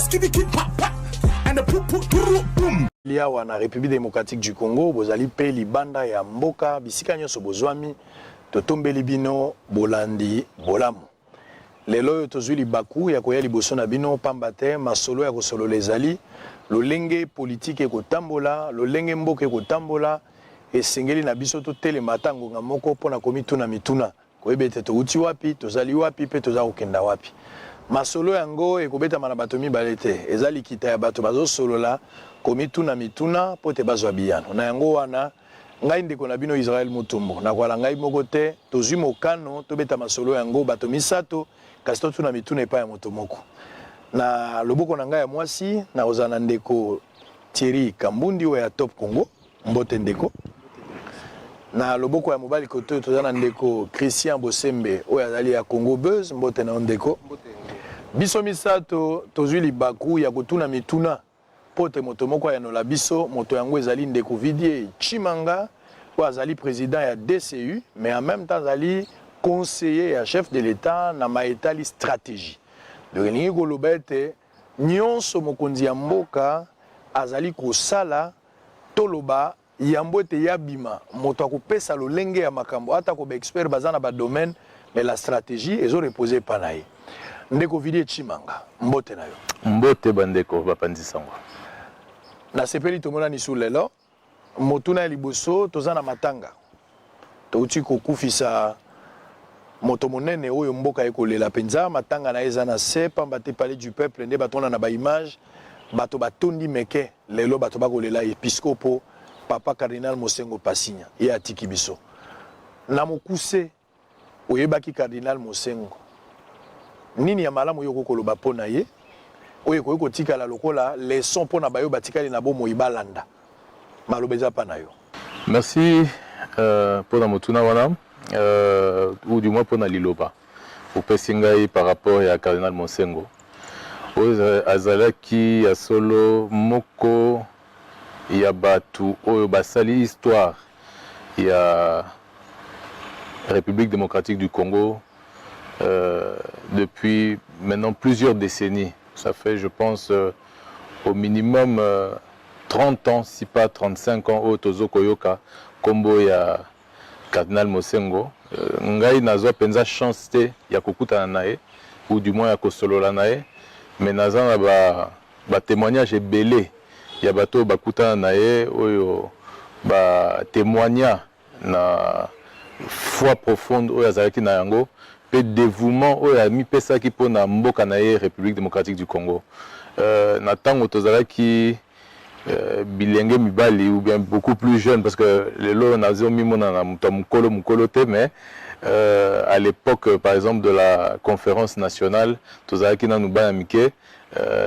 Il y a la République démocratique du Congo, bozali pe libanda ya mboka bisika nyoso bozwami totombeli bino bolandi bolamu. Lelo tozwi libaku ya koya liboso na bino pamba te masolo ya kosolo lezali lolenge politique ekotambola lolenge mboka ekotambola esengeli na biso totelema tango nga moko pona komituna mituna koyeba te touti wapi tozali wapi pe toza kokenda wapi. Masolo yango ekobeta mana bato mibale te ezali kita ya bato bazosolola komituna mituna po te bazwa biyano na yango wana ngai ndeko na bino Israel Mutombo na kwala ngai moko te tozwi mokano tobeta masolo yango bato misato kasi totuna mituna epai ya moto moko na loboko na ngai ya mwasi na ozana ndeko Thierry Kambundi oyo ya Top Congo mbote ndeko na loboko ya mobali koto tozana ndeko Christian Bosembe oyo azali ya Congo Buzz mbote na ndeko biso misato tozwi libaku ya kotuna mituna pote moto moko ya nola biso moto yango ezali ndeko Vidier Chimanga oyo azali président ya DCU mais en même temps azali conseiller ya chef de l'État na maetali stratégie donc lingi koloba ete nyonso mokonzi ya mboka azali kosala toloba yambo ete yabima moto akopesa lolenge ya makambo ata koba expert baza na ba domaine mais la stratégie ezo reposer pa na ye ndeko Vidier Chimanga mbote na yo mbote bandeko bapanzisango na sepeli tomona ni lelo motuna ya liboso toza na matanga touti kokufisa moto monene oyo mboka ekolela penza matanga na eza na se pamba te palais du peuple nde batona na ba image bato batondi meke lelo bato bakolela episcopo papa cardinal Mosengo Pasinya ye atiki biso na mokuse oyebaki cardinal Mosengo nini ya malamu yo kokoloba pona ye oyo koyeko tikala lokola leçon pona bayo batikali na bomo ibalanda malobeza pa na yo. Merci pour la motuna wana ou du moins pour la liloba au pesingai par rapport à cardinal Mosengo azalaki ya solo moko ya batu oyo basali histoire ya République démocratique du Congo depuis maintenant plusieurs décennies. Ça fait, je pense, au minimum 30 ans, si pas 35 ans, au Tozo Koyoka, Kombo ya Cardinal Mosengo. Ngai nazo penza chance te ya kokuta nae, ou du moins ya kosolola nae, mais naza na ba témoignage ebele ya bato bakuta nae, oyo ba témoigna na foi profonde oyo azalaki na yango. Pe dévouement oyo ami pesa ki pona mboka na ye République démocratique du Congo na tango tozalaki bilenge mibali ou bien beaucoup plus jeune parce que lelo nazo mimona na mukolo te mais à l'époque par exemple de la conférence nationale tozalaki na nubana mike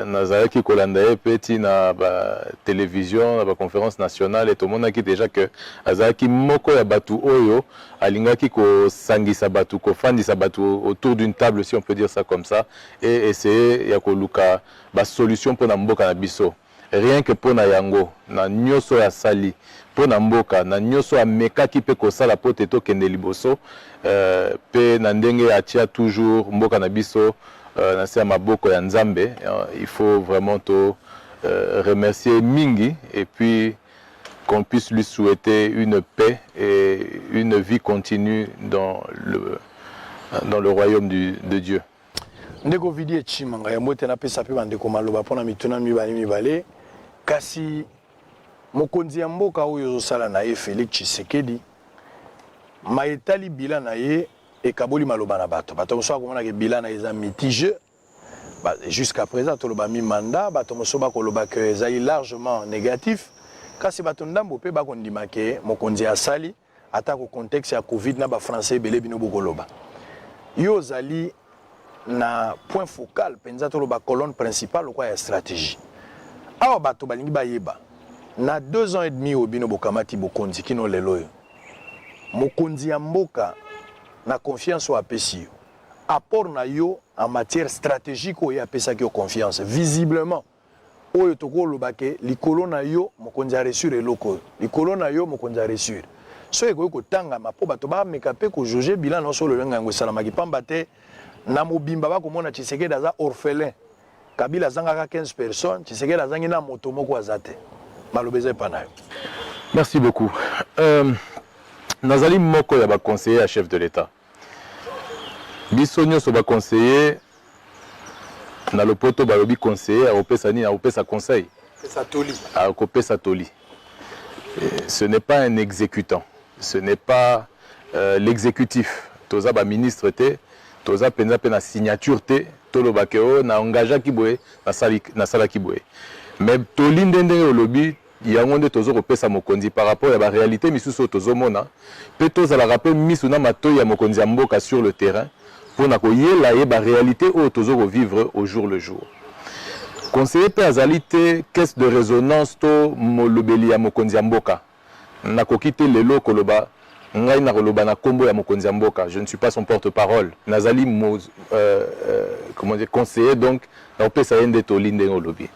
nazalaki kolanda ye peti na ba télévision na ba conférence nationale et tout le monde a déjà que azalaki moko ya batu oyo alingaki ko sangisa batu ko fandisa batu autour d'une table si on peut dire ça comme ça et essayer ya koluka ba solution pour na mboka na biso rien que pour na yango na nyoso ya sali pour na mboka na nyoso ya mekaki pe ko sala pote to kende liboso pe na ndenge atia toujours mboka na biso na maboko ya Nzambe. Il faut vraiment remercier Mingi et puis qu'on puisse lui souhaiter une paix et une vie continue dans le royaume de Dieu. Ndeko Vidier Chimanga ya mbote na pesa pe bandeko maloba pona mituna mibale kasi mokonzi ya mboka oyo zosala na ye Félix Tshisekedi maetali bila na ye ekaboli maloba na bato moso akomona ke bilan na eza mitigé jusqu'à présent toloba mi mandat bato moso bakoloba que ezali largement négatif kasi bato ndambo pe bakondima ke mokonzi asali ata ko contexte ya Covid na ba français belé bino bokoloba yo zali na point focal penza toloba colonne principale quoi ya stratégie awa bato balingi bayeba na 2 ans et demi obino bokamati bokonzi kino lelo yo mokonzi ya mboka na confiance ou apesi apport na yo en matière stratégique ou apesa ki confiance visiblement oyo tokolo bake likolo na yo mokonzi a reçu eloko likolo na yo mokonzi a reçu so eko tanga mapo bato ba mekape ko juger bilan no solo lenga ngo salamaki pamba te na mobimba ba komona Tshisekedi aza orphelin Kabila zangaka 15 personnes, tu sais que la zangina moto moko azate. Malobeze panayo. Merci beaucoup. Nazali moko ya ba conseiller à chef de l'État. Biso nyonso ba conseiller na lopoto ba lobi conseiller a opesa ni a opesa conseil. Pesa toli. A opesa toli. Ce n'est pas un exécutant. Ce n'est pas l'exécutif. Toza ba ministre te, toza penza pe na signature te, tolo bakeo na engagea ki boye na sala ki boye. Mais toli ndende o lobi yango nde tozo kopesa mokonzi par rapport à la réalité misusu tozo mona pe toza la rappel misu na matoyi ya mokonzi ya mboka sur le terrain pour na koyela ye ba réalité o tozo ko vivre au jour le jour. Conseiller pe azalité caisse de résonance to molobeli ya mokonzi ya mboka na kokite lelo koloba ngai na koloba na kombo ya mokonzi ya mboka. Je ne suis pas son porte-parole. Nazali comment dire conseiller donc na opesa yende to linde ngolobi.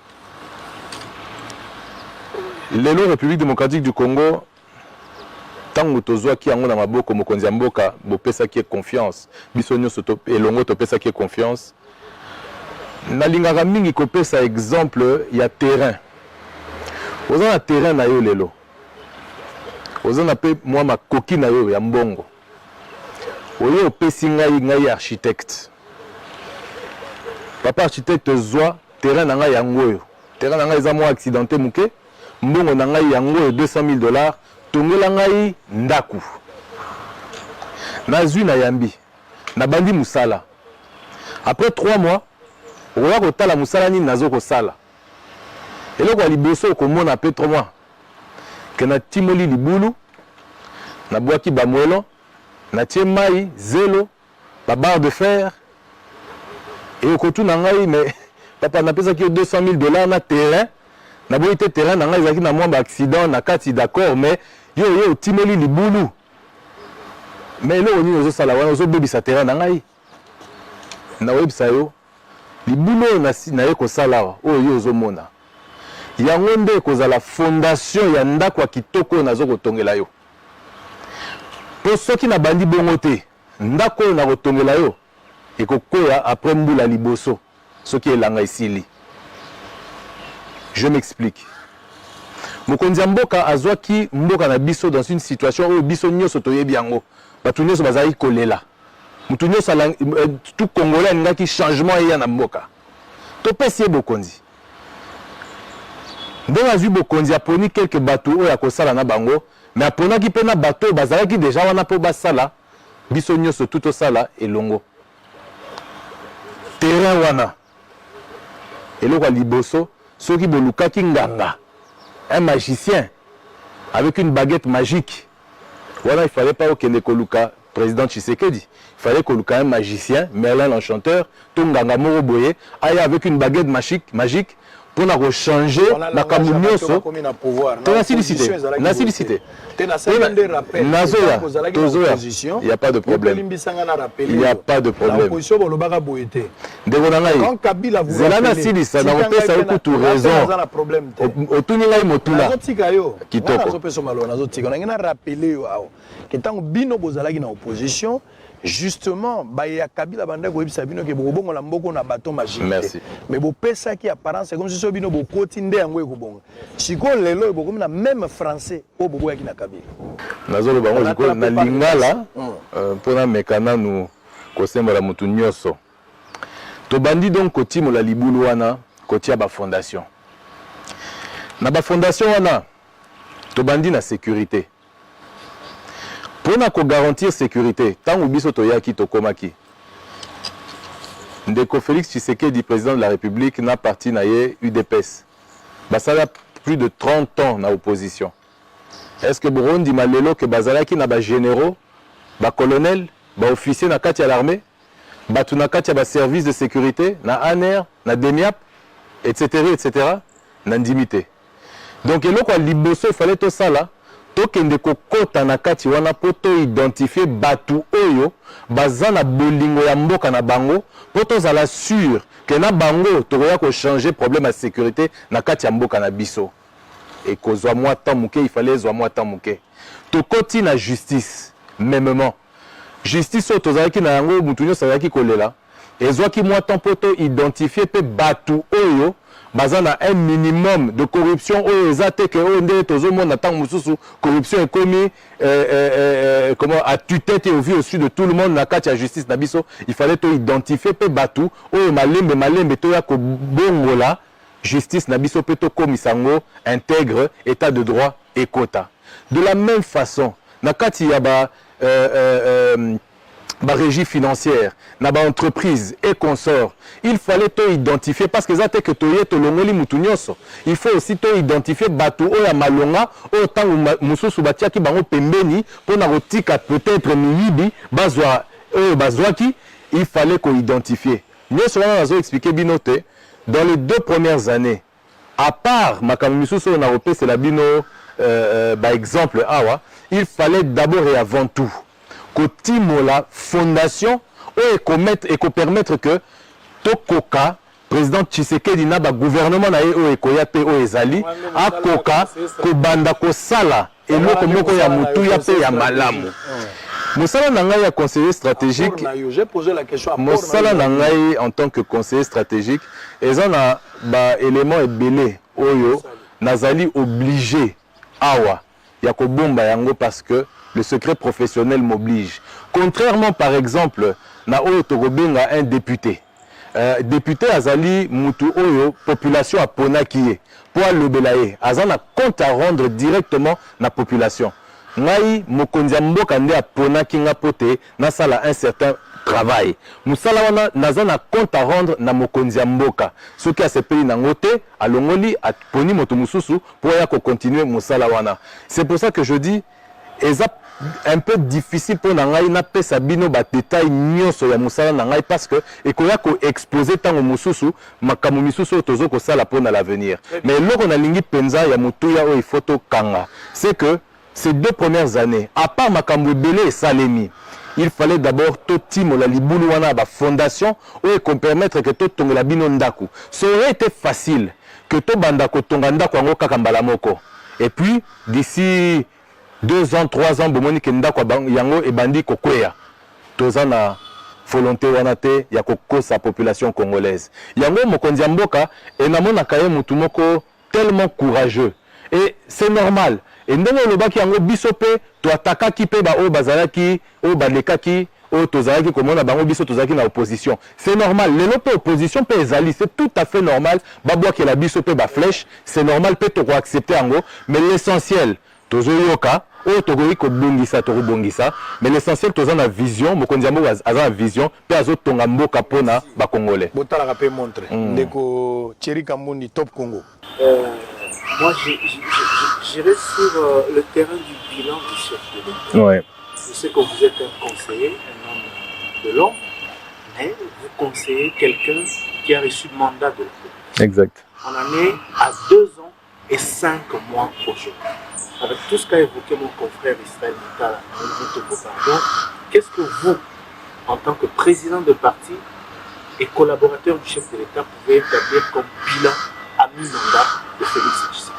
Lelo République démocratique du Congo tango tozwa ki yango na maboko mokonzi ya mboka bopesa ki confiance biso nyonso to elongo topesa ki confiance nalingaka mingi kopesa exemple ya terrain oza na terrain na yo lelo oza na pe mwa makoki na yo ya mbongo oyo opesi ngai architecte papa architecte zwa terrain na ngai yango oyo terrain na ngai eza mwa accidenté muke mbongo na ngai yango $200,000 tongela ngai ndaku nazwi na yambi na bandi musala après 3 mois okoya kotala musala nini nazo kosala eloko ya liboso okomona après 3 mois ke na timoli libulu na bwaki bamwelo na tie mai zelo babarre de fer e okotuna ngai mais papa napesaki $200,000 na terrain na boyi te terrain na ngai ezalaki na mwa accident na kati d'accord mais yo otimoli libulu mais eloko nini ozosala wana ozobebisa terrain na ngai na oyebisa yo libulu oyo na ye kosala awa oyo yo ozomona yango nde ekozala fondation ya ndako ya kitoko oyo nazo kotongela yo mpo soki na bandi bongo te ndako oyo na kotongela yo ekokwea après mbula liboso soki elanga esili. Je m'explique. Mokonzi ya mboka azwaki mboka na biso dans une situation où biso nyonso toyebi yango bato nyonso bazali kolela mutu nyonso tout congolais alingaki changement eya na mboka topesi ye bokonzi ndenge azwi bokonzi aponi quelques bato oyo akosala na bango mais aponaki mpe na bato oyo bazalaki deja wana mpo basala biso nyonso tout osala elongo terrain wana eloko ya liboso soki bolukaki nganga un magicien avec une baguette magique voilà il fallait pas okende koluka président Tshisekedi il fallait koluka un magicien Merlin l'enchanteur to nganga moko boye aya avec une baguette magique pour na changer makambo nyonso na silicité tozoya il y a pas de problème il y a pas de problème ndeko na ngai zela na silisa na opesa yo kutu raison otuni ngai motuna kitoko nazotika na rappeler yo awo ketango bino bozalaki na opposition justement ya Kabila banda ko yebisa bino ke bokobongo la mboko na bateau magique mais bopesa ki apparence comme si so bino bokoti nde yango ekobonga siko lelo bokomi na même français o bobo yaki na Kabila nazolo bango siko na lingala pona mekana nu kosemba la mutu nyonso to bandi donc kotimo la libulu wana kotia ba fondation na ba fondation wana to bandi na sécurité. Pour nous garantir sécurité, tant que biso toyaki tokomaki. Ndeko Félix Tshisekedi, président de la République, n'a parti na UDPS. Ça a plus de 30 ans na opposition. Est-ce que Burundi malelo que bazalaki na ba généraux, ba colonels, ba officiers na kati à l'armée, ba tuna kati à ba service de sécurité, na ANR, na DEMIAP, etc. na ndimité. Donc eloko liboso il fallait tout ça là. Tokende kokota na kati wana poto identifier batu oyo bazana bolingo ya mboka na bango poto zala sûr que na bango tokoya ko changer problème à sécurité na kati ya mboka na biso et kozwa mwa temps muke il fallait zwa mwa temps muke tokoti na justice mêmement justice o tozalaki na yango mutu nyonso azalaki kolela Et qui moi tant poto identifier pe batu oyo bazana un minimum de corruption oyo ezate que onde tozo mona tant mususu corruption est commis comment à tue-tête et au vu au-dessus de tout le monde na kati ya justice na biso il fallait to identifier pe batu oyo malembe to ya ko bongola justice na biso pe to komisango intègre état de droit et quota. De la même façon na kati ya régie financière, na ba entreprise et consorts, il fallait to identifier parce que ça que to yeto longoli mutunyoso. Il faut aussi to identifier batu o ya malonga o tangu mususu batia ki bango pembeni pour na rotika peut-être miyibi bazwa bazwaki, il fallait qu'on identifie. Nous cela nazo expliquer binote dans les 2 premières années. À part makamu mususu na repé c'est la bino exemple awa, il fallait d'abord et avant tout que la fondation et qu'on permettre que Tokoka, président Tshisekedi na ba gouvernement na e koyape o ezali a koka ko banda ko sala et loko moko ya mutu ya pe ya malamu. Mosala nanga ya conseiller stratégique. J'ai posé la question à Mosala nanga en tant que conseiller stratégique, ezana ba élément ebele oyo nazali obligé awa ya ko bomba yango parce que le secret professionnel m'oblige. Contrairement, par exemple, na oyo tokobenga un député. Député azali mutu oyo population a pona kiye. Pour lobelaye, azana compte à rendre directement na population. Ngai mokonzi mboka nde a pona kinga pote na sala un certain travail. Musala wana nazana compte à rendre na mokonzi mboka. Ce qui a se pays na ngote alongoli a poni moto mususu pour ya ko continuer musala wana. C'est pour ça que je dis un peu difficile pour nangai na pesa bino ba détail nyonso ya musala nangai parce que ekoya ko exposer tango mususu makamu misusu tozo ko sala pour l'avenir. Mais loko na lingi penza ya mutuya o photo kanga, c'est que ces 2 premières années à part makamu belé et salemi, il fallait d'abord to timo la libulu wana ba fondation o qu'on permettre que to tonga bino ndaku. Ça aurait été facile que to banda ko tonga ndaku ngo kaka mbala moko. Et puis d'ici 2 ans, 3 ans, bomoni kenda kwa yango e bandi kokwea. Toza na volonté wana te ya kokosa population congolaise. Yango mokonzi mboka e namona kaye mutu moko tellement courageux. Et c'est normal. Et ndenge lobaki yango bisope to atakaki pe ba o bazalaki o balekaki o tozalaki komona bango biso tozalaki na opposition. C'est normal. Lelo pe opposition pe ezali, c'est tout à fait normal. Babwa ke la bisope ba flèche, c'est normal pe to ko accepter yango, mais l'essentiel tozoyoka o togoyi ko bongisa to bongisa, mais l'essentiel toza na vision mokonzi mboka aza vision pe azotonga mboka pona ba congolais. Botala rapé montre ndeko Thierry Kambundi Top Congo. Moi j'irai sur le terrain du bilan du chef de l'État. Ouais. Je sais que vous êtes un conseiller, un homme de l'ombre, mais vous conseillez quelqu'un qui a reçu le mandat de l'État. Exact. On en est à 2 ans et 5 mois aujourd'hui. Avec tout ce qu'a évoqué mon confrère Israël Mouta, qu'est-ce que vous, en tant que président de parti et collaborateur du chef de l'État, pouvez établir comme bilan à mi-mandat de Félix Tshisekedi?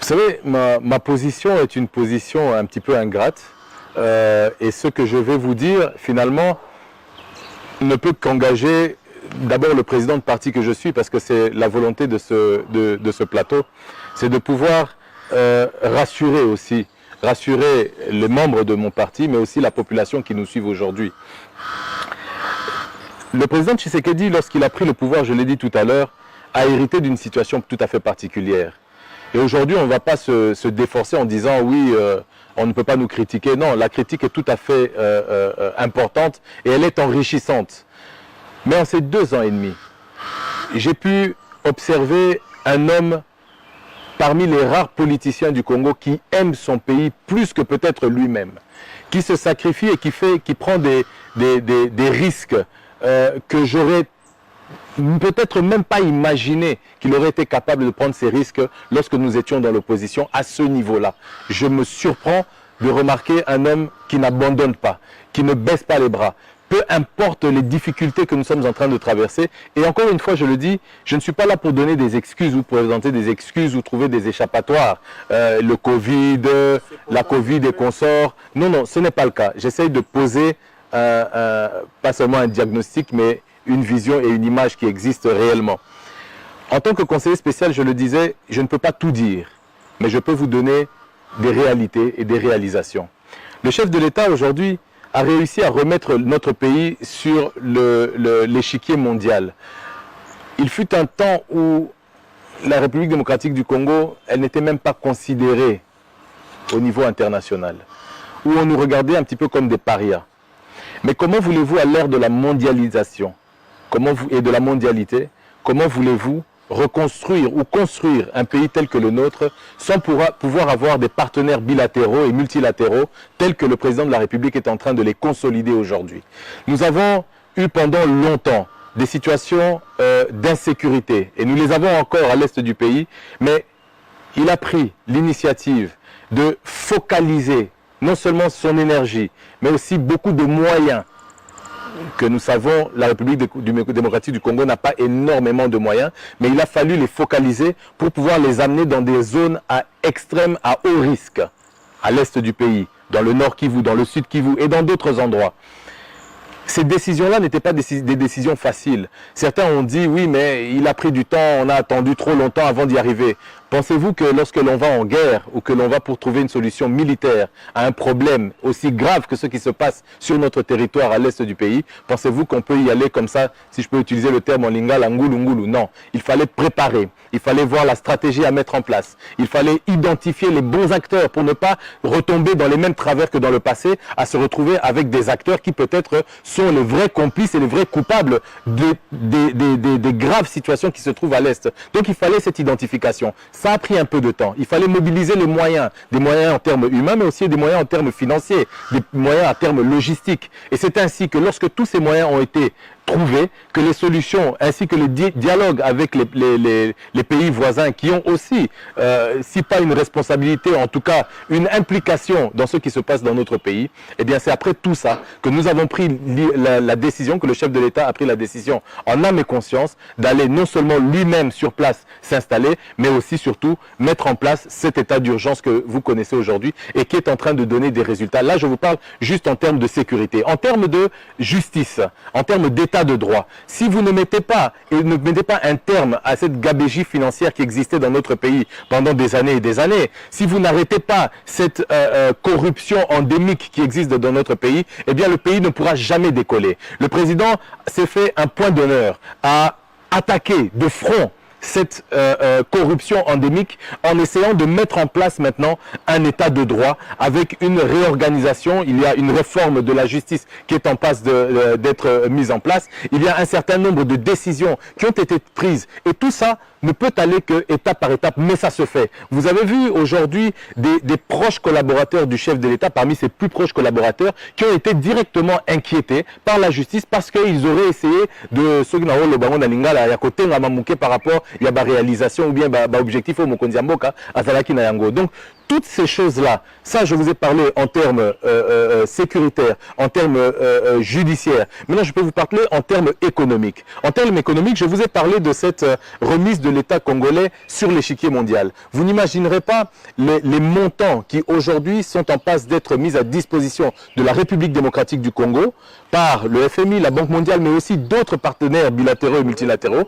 Vous savez, ma position est une position un petit peu ingrate. Et ce que je vais vous dire, finalement, ne peut qu'engager d'abord le président de parti que je suis, parce que c'est la volonté de ce plateau, c'est de pouvoir rassurer aussi, rassurer les membres de mon parti, mais aussi la population qui nous suit aujourd'hui. Le président Tshisekedi, lorsqu'il a pris le pouvoir, je l'ai dit tout à l'heure, a hérité d'une situation tout à fait particulière. Et aujourd'hui, on ne va pas se déforcer en disant oui, on ne peut pas nous critiquer. Non, la critique est tout à fait importante et elle est enrichissante. Mais en ces 2 ans et demi, j'ai pu observer un homme parmi les rares politiciens du Congo qui aime son pays plus que peut-être lui-même, qui se sacrifie et qui prend des risques que j'aurais peut-être même pas imaginé qu'il aurait été capable de prendre ces risques lorsque nous étions dans l'opposition à ce niveau-là. Je me surprends de remarquer un homme qui n'abandonne pas, qui ne baisse pas les bras, peu importe les difficultés que nous sommes en train de traverser. Et encore une fois, je le dis, je ne suis pas là pour donner des excuses ou présenter des excuses ou trouver des échappatoires. Le Covid, la Covid et consorts. Non, non, ce n'est pas le cas. J'essaye de poser pas seulement un diagnostic, mais une vision et une image qui existent réellement. En tant que conseiller spécial, je le disais, je ne peux pas tout dire, mais je peux vous donner des réalités et des réalisations. Le chef de l'État aujourd'hui a réussi à remettre notre pays sur l'échiquier mondial. Il fut un temps où la République démocratique du Congo, elle n'était même pas considérée au niveau international, où on nous regardait un petit peu comme des parias. Mais comment voulez-vous, à l'ère de la mondialisation et de la mondialité, comment voulez-vous reconstruire ou construire un pays tel que le nôtre sans pouvoir avoir des partenaires bilatéraux et multilatéraux tels que le président de la République est en train de les consolider aujourd'hui? Nous avons eu pendant longtemps des situations d'insécurité et nous les avons encore à l'est du pays, mais il a pris l'initiative de focaliser non seulement son énergie, mais aussi beaucoup de moyens que nous savons, la République démocratique du Congo n'a pas énormément de moyens, mais il a fallu les focaliser pour pouvoir les amener dans des zones à extrême, à haut risque, à l'est du pays, dans le nord Kivu, dans le sud Kivu et dans d'autres endroits. Ces décisions-là n'étaient pas des décisions faciles. Certains ont dit, oui, mais il a pris du temps, on a attendu trop longtemps avant d'y arriver. Pensez-vous que lorsque l'on va en guerre ou que l'on va pour trouver une solution militaire à un problème aussi grave que ce qui se passe sur notre territoire à l'est du pays, pensez-vous qu'on peut y aller comme ça, si je peux utiliser le terme en lingala, ngulu ngulu? Non, il fallait préparer, il fallait voir la stratégie à mettre en place, il fallait identifier les bons acteurs pour ne pas retomber dans les mêmes travers que dans le passé, à se retrouver avec des acteurs qui peut-être sont les vrais complices et les vrais coupables des graves situations qui se trouvent à l'est. Donc il fallait cette identification. Ça a pris un peu de temps. Il fallait mobiliser les moyens, des moyens en termes humains, mais aussi des moyens en termes financiers, des moyens en termes logistiques. Et c'est ainsi que lorsque tous ces moyens ont été trouvés, que les solutions ainsi que les dialogues avec les pays voisins qui ont aussi, si pas une responsabilité, en tout cas une implication dans ce qui se passe dans notre pays, eh bien c'est après tout ça que nous avons pris la décision, que le chef de l'État a pris la décision en âme et conscience d'aller non seulement lui-même sur place s'installer, mais aussi surtout mettre en place cet état d'urgence que vous connaissez aujourd'hui et qui est en train de donner des résultats. Là, je vous parle juste en termes de sécurité, en termes de justice, en termes d'état de droit. Si vous ne mettez pas un terme à cette gabégie financière qui existait dans notre pays pendant des années et des années, si vous n'arrêtez pas cette corruption endémique qui existe dans notre pays, eh bien le pays ne pourra jamais décoller. Le président s'est fait un point d'honneur à attaquer de front cette corruption endémique en essayant de mettre en place maintenant un état de droit avec une réorganisation. Il y a une réforme de la justice qui est en passe d'être mise en place. Il y a un certain nombre de décisions qui ont été prises et tout ça ne peut aller que étape par étape, mais ça se fait. Vous avez vu aujourd'hui des proches collaborateurs du chef de l'État, parmi ses plus proches collaborateurs, qui ont été directement inquiétés par la justice parce qu'ils auraient essayé de par rapport à la réalisation ou bien l'objectif au Mokondiamboka, à Zalaki Nayango. Donc, toutes ces choses-là, ça je vous ai parlé en termes sécuritaires, en termes judiciaires. Maintenant, je peux vous parler en termes économiques. En termes économiques, je vous ai parlé de cette remise de l'État congolais sur l'échiquier mondial. Vous n'imaginerez pas les montants qui aujourd'hui sont en passe d'être mis à disposition de la République démocratique du Congo par le FMI, la Banque mondiale, mais aussi d'autres partenaires bilatéraux et multilatéraux,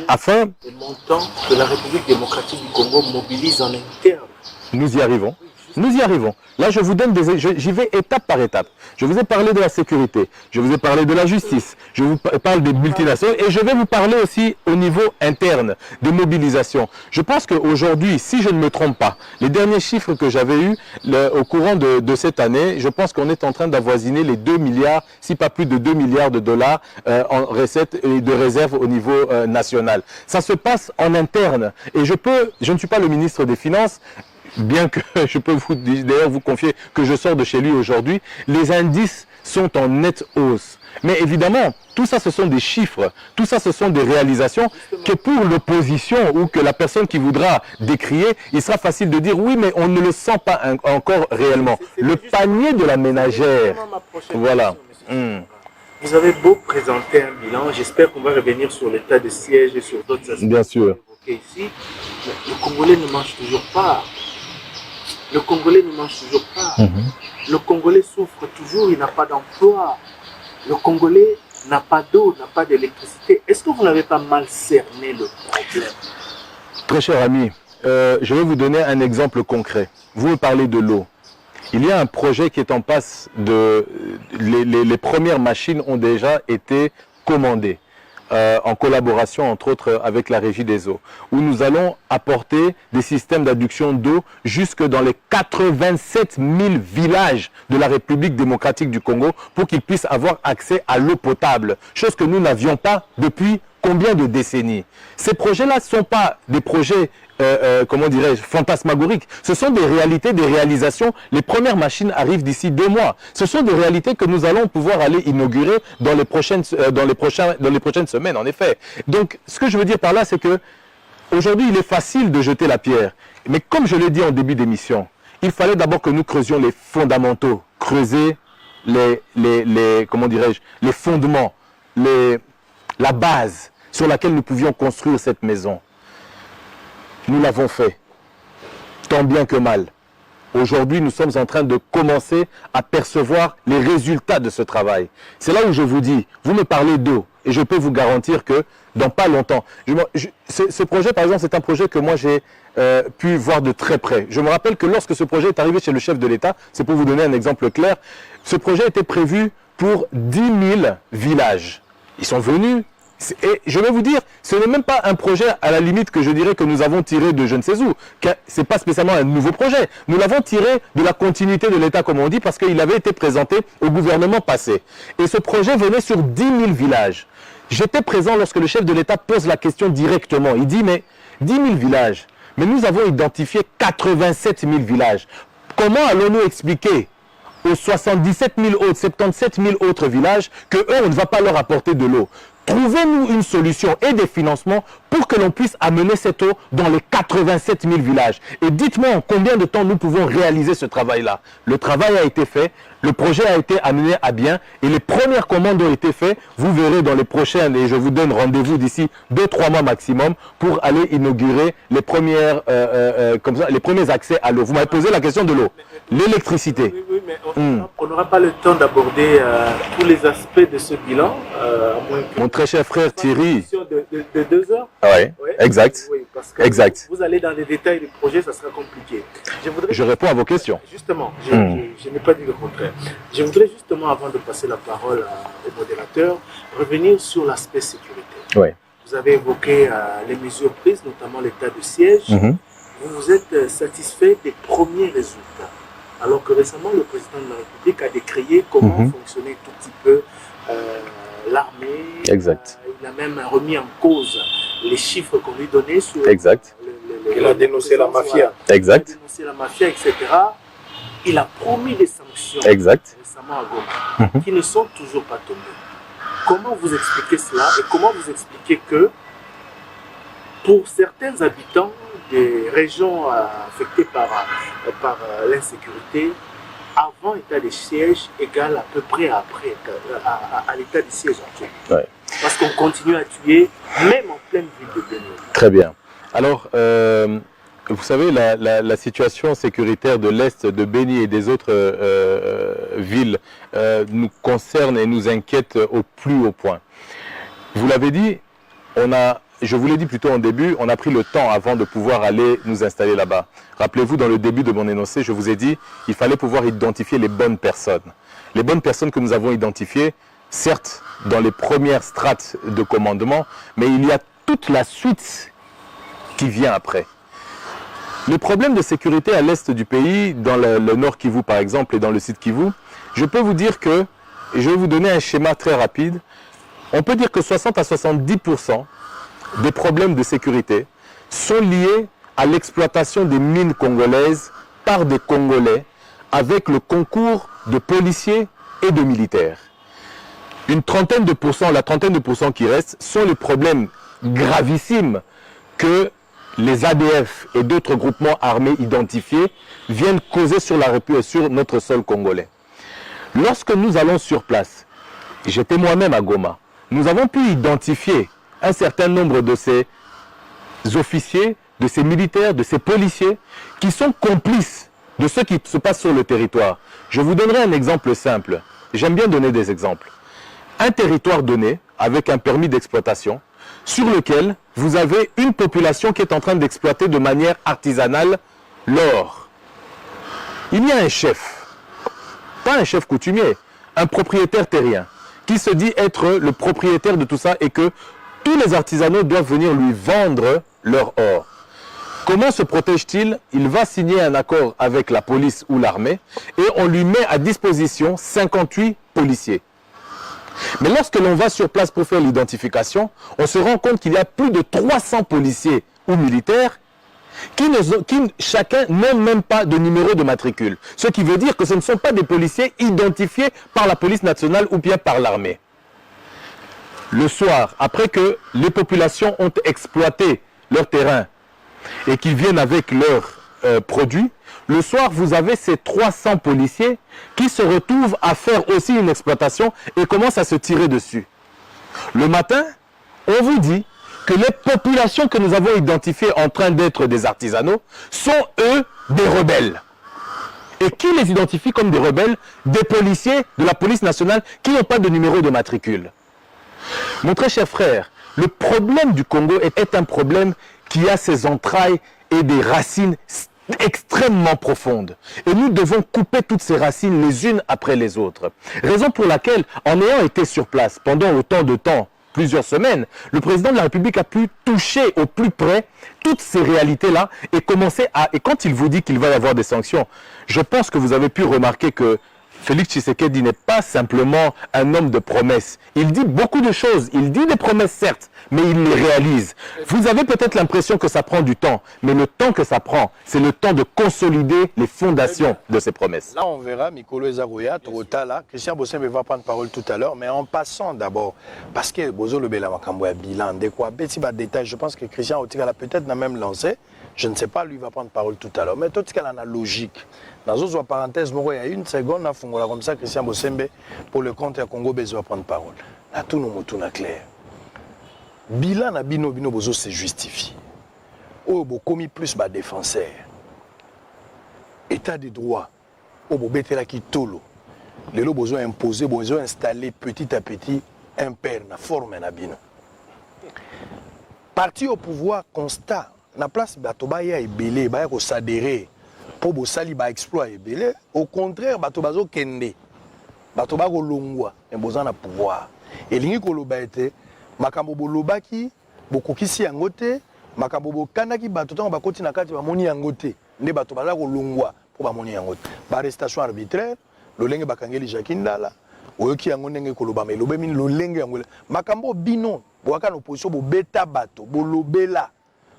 afin... Les montants que la République démocratique du Congo mobilise en interne. Nous y arrivons. Nous y arrivons. Là, je vous donne j'y vais étape par étape. Je vous ai parlé de la sécurité, je vous ai parlé de la justice, je vous parle des multinationales et je vais vous parler aussi au niveau interne des mobilisations. Je pense qu'aujourd'hui, si je ne me trompe pas, les derniers chiffres que j'avais eus au courant de cette année, je pense qu'on est en train d'avoisiner les 2 milliards, si pas plus de 2 milliards de dollars en recettes et de réserves au niveau national. Ça se passe en interne et je ne suis pas le ministre des Finances, bien que je peux d'ailleurs vous confier que je sors de chez lui aujourd'hui, les indices sont en nette hausse. Mais évidemment, tout ça ce sont des chiffres, tout ça ce sont des réalisations que pour l'opposition ou que la personne qui voudra décrier, il sera facile de dire oui mais on ne le sent pas encore réellement. Le panier de la ménagère, voilà. Vous avez beau présenter un bilan, j'espère qu'on va revenir sur l'état de siège et sur d'autres aspects. Bien sûr. Ici, le Congolais ne mange toujours pas. le Congolais ne mange toujours pas. Le Congolais souffre toujours, il n'a pas d'emploi. Le Congolais n'a pas d'eau, n'a pas d'électricité. Est-ce que vous n'avez pas mal cerné le problème? Très cher ami, je vais vous donner un exemple concret. Vous me parlez de l'eau. Il y a un projet qui est en passe de... Les premières machines ont déjà été commandées en collaboration entre autres avec la Régie des eaux, où nous allons apporter des systèmes d'adduction d'eau jusque dans les 87 000 villages de la République démocratique du Congo pour qu'ils puissent avoir accès à l'eau potable, chose que nous n'avions pas depuis combien de décennies. Ces projets-là ne sont pas des projets comment dirais-je, fantasmagoriques. Ce sont des réalités, des réalisations. Les premières machines arrivent d'ici 2 mois. Ce sont des réalités que nous allons pouvoir aller inaugurer dans les prochaines semaines, en effet. Donc, ce que je veux dire par là, c'est que aujourd'hui, il est facile de jeter la pierre. Mais comme je l'ai dit en début d'émission, il fallait d'abord que nous creusions les fondamentaux, creuser comment dirais-je, les fondements, la base sur laquelle nous pouvions construire cette maison. Nous l'avons fait, tant bien que mal. Aujourd'hui, nous sommes en train de commencer à percevoir les résultats de ce travail. C'est là où je vous dis, vous me parlez d'eau, et je peux vous garantir que dans pas longtemps, ce projet, par exemple, c'est un projet que moi j'ai pu voir de très près. Je me rappelle que lorsque ce projet est arrivé chez le chef de l'État, c'est pour vous donner un exemple clair, ce projet était prévu pour 10 000 villages. Ils sont venus. Et je vais vous dire, ce n'est même pas un projet à la limite que je dirais que nous avons tiré de je ne sais où. Ce n'est pas spécialement un nouveau projet. Nous l'avons tiré de la continuité de l'État, comme on dit, parce qu'il avait été présenté au gouvernement passé. Et ce projet venait sur 10 000 villages. J'étais présent lorsque le chef de l'État pose la question directement. Il dit, mais 10 000 villages, mais nous avons identifié 87 000 villages. Comment allons-nous expliquer aux 77 000 autres, 77 000 autres villages que eux, on ne va pas leur apporter de l'eau? Trouvez-nous une solution et des financements pour que l'on puisse amener cette eau dans les 87 000 villages. Et dites-moi en combien de temps nous pouvons réaliser ce travail-là. Le travail a été fait, le projet a été amené à bien et les premières commandes ont été faites. Vous verrez dans les prochaines, et je vous donne rendez-vous d'ici 2-3 mois maximum pour aller inaugurer les les premiers accès à l'eau. Vous m'avez posé la question de l'eau, l'électricité. Oui, mais on n'aura pas le temps d'aborder tous les aspects de ce bilan, à moins que... Mon très cher frère Thierry. De 2 heures. Ah ouais, ouais, exact. Oui, parce que exact. Vous allez dans les détails du projet, ça sera compliqué. Je réponds à vos questions. Justement, je n'ai pas dit le contraire. Je voudrais justement, avant de passer la parole au modérateur, revenir sur l'aspect sécurité. Ouais. Vous avez évoqué les mesures prises, notamment l'état de siège. Vous êtes satisfait des premiers résultats. Alors que récemment, le président de la République a décrié comment fonctionnait tout petit peu l'armée. Exact. Il a même remis en cause les chiffres qu'on lui donnait sur... Exact. Il a dénoncé la mafia. Exact. Il a dénoncé la mafia, etc. Il a promis des sanctions exact. récemment à Goma qui ne sont toujours pas tombées. Comment vous expliquez cela et comment vous expliquez que pour certains habitants des régions affectées par l'insécurité, avant l'état de siège égale à peu près après à l'état de siège actuel. Ouais. Parce qu'on continue à tuer, même en pleine ville de Bénin. Très bien. Alors, vous savez, la situation sécuritaire de l'Est de Béni et des autres villes nous concerne et nous inquiète au plus haut point. Vous l'avez dit, je vous l'ai dit plutôt en début, on a pris le temps avant de pouvoir aller nous installer là-bas. Rappelez-vous, dans le début de mon énoncé, je vous ai dit qu'il fallait pouvoir identifier les bonnes personnes. Les bonnes personnes que nous avons identifiées, certes, dans les premières strates de commandement, mais il y a toute la suite qui vient après. Le problème de sécurité à l'est du pays, dans le nord Kivu par exemple et dans le sud Kivu, je peux vous dire que, et je vais vous donner un schéma très rapide, on peut dire que 60 à 70% des problèmes de sécurité sont liés à l'exploitation des mines congolaises par des Congolais avec le concours de policiers et de militaires. Une trentaine de pourcents, la trentaine de pourcents qui restent sont les problèmes gravissimes que les ADF et d'autres groupements armés identifiés viennent causer sur notre sol congolais. Lorsque nous allons sur place, j'étais moi-même à Goma, nous avons pu identifier un certain nombre de ces officiers, de ces militaires, de ces policiers qui sont complices de ce qui se passe sur le territoire. Je vous donnerai un exemple simple. J'aime bien donner des exemples. Un territoire donné, avec un permis d'exploitation, sur lequel vous avez une population qui est en train d'exploiter de manière artisanale l'or. Il y a un chef, pas un chef coutumier, un propriétaire terrien, qui se dit être le propriétaire de tout ça et que tous les artisanaux doivent venir lui vendre leur or. Comment se protège-t-il? Il va signer un accord avec la police ou l'armée et on lui met à disposition 58 policiers. Mais lorsque l'on va sur place pour faire l'identification, on se rend compte qu'il y a plus de 300 policiers ou militaires qui chacun n'a même pas de numéro de matricule. Ce qui veut dire que ce ne sont pas des policiers identifiés par la police nationale ou bien par l'armée. Le soir, après que les populations ont exploité leur terrain et qu'ils viennent avec leurs produits, le soir, vous avez ces 300 policiers qui se retrouvent à faire aussi une exploitation et commencent à se tirer dessus. Le matin, on vous dit que les populations que nous avons identifiées en train d'être des artisanaux sont, eux, des rebelles. Et qui les identifie comme des rebelles? Des policiers de la police nationale qui n'ont pas de numéro de matricule. Mon très cher frère, le problème du Congo est un problème qui a ses entrailles et des racines extrêmement profondes. Et nous devons couper toutes ces racines les unes après les autres. Raison pour laquelle, en ayant été sur place pendant autant de temps, plusieurs semaines, le président de la République a pu toucher au plus près toutes ces réalités-là et commencer à... Et quand il vous dit qu'il va y avoir des sanctions, je pense que vous avez pu remarquer que Félix Tshisekedi n'est pas simplement un homme de promesses. Il dit beaucoup de choses. Il dit des promesses, certes, mais il les réalise. Vous avez peut-être l'impression que ça prend du temps, mais le temps que ça prend, c'est le temps de consolider les fondations de ces promesses. Là, on verra Mikolo Ezarouya, Trotala. Christian Bossembe va prendre parole tout à l'heure, mais en passant d'abord, parce que Bozo le Bela Makambo a bilan, de quoi, petit bas de détail, je pense que Christian Otikala peut-être n'a même lancé. Je ne sais pas, lui va prendre parole tout à l'heure. Mais tout ce qu'elle a logique. Dans une parenthèse, il y a une seconde, comme ça, Christian Bossembe, pour le compte, Congo, va prendre parole. Là, tout nous est clair. Bilan na bino bozo se justifie. Oh, bo commis plus ba défenseur. État de droit. Oh, bo betela ki tolo. Les lots bozo imposer, bozo installer petit à petit un père na forme na bino. Parti au pouvoir constat. Na place bato ba ya ebele ba ya ko s'adhérer pour bo sali ba exploit ebele, au contraire bato bazo kende bato ba ko longwa emboza na pouvoir elingi ko loba ete makambo bolobaki bokokisi yango te makambo bokandaki bato tango bakoti na kati bamoni yango te nde bato baza ko longwa po bamoni yango te ba arrestation arbitraire lolenge bakangeli Jacques Ndala oyoki yango ndenge ko loba melobe mini lolenge yango makambo bino boaka na opposition bobeta bato bolobela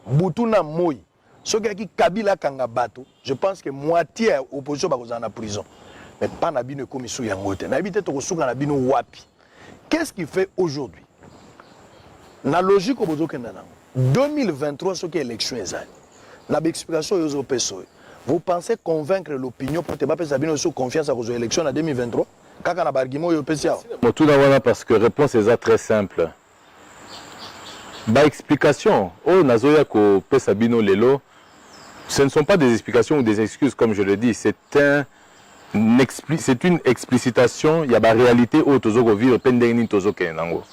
Boutuna Moui, ce qui Kabila Kangabato, je pense que moitié de l'opposition va en prison. Mais pas Nabino Komisou Yangote. Nabite Tokosuka Nabino Wapi. Qu'est-ce qui fait aujourd'hui? La logique au Bozo Kendana. 2023, ce qui est l'élection est la explication aux PSOE. Vous pensez convaincre l'opinion pour ne pas faire sur confiance aux élections en 2023? Kaka na barguimo au PSA. Tout d'abord parce que réponse est très simple. Bah explication, oh nazoya ko pesa bino lelo, ce ne sont pas des explications ou des excuses comme je le dis, c'est une explicitation, il y a la réalité au tozoko vivre pendeni tozoke nango.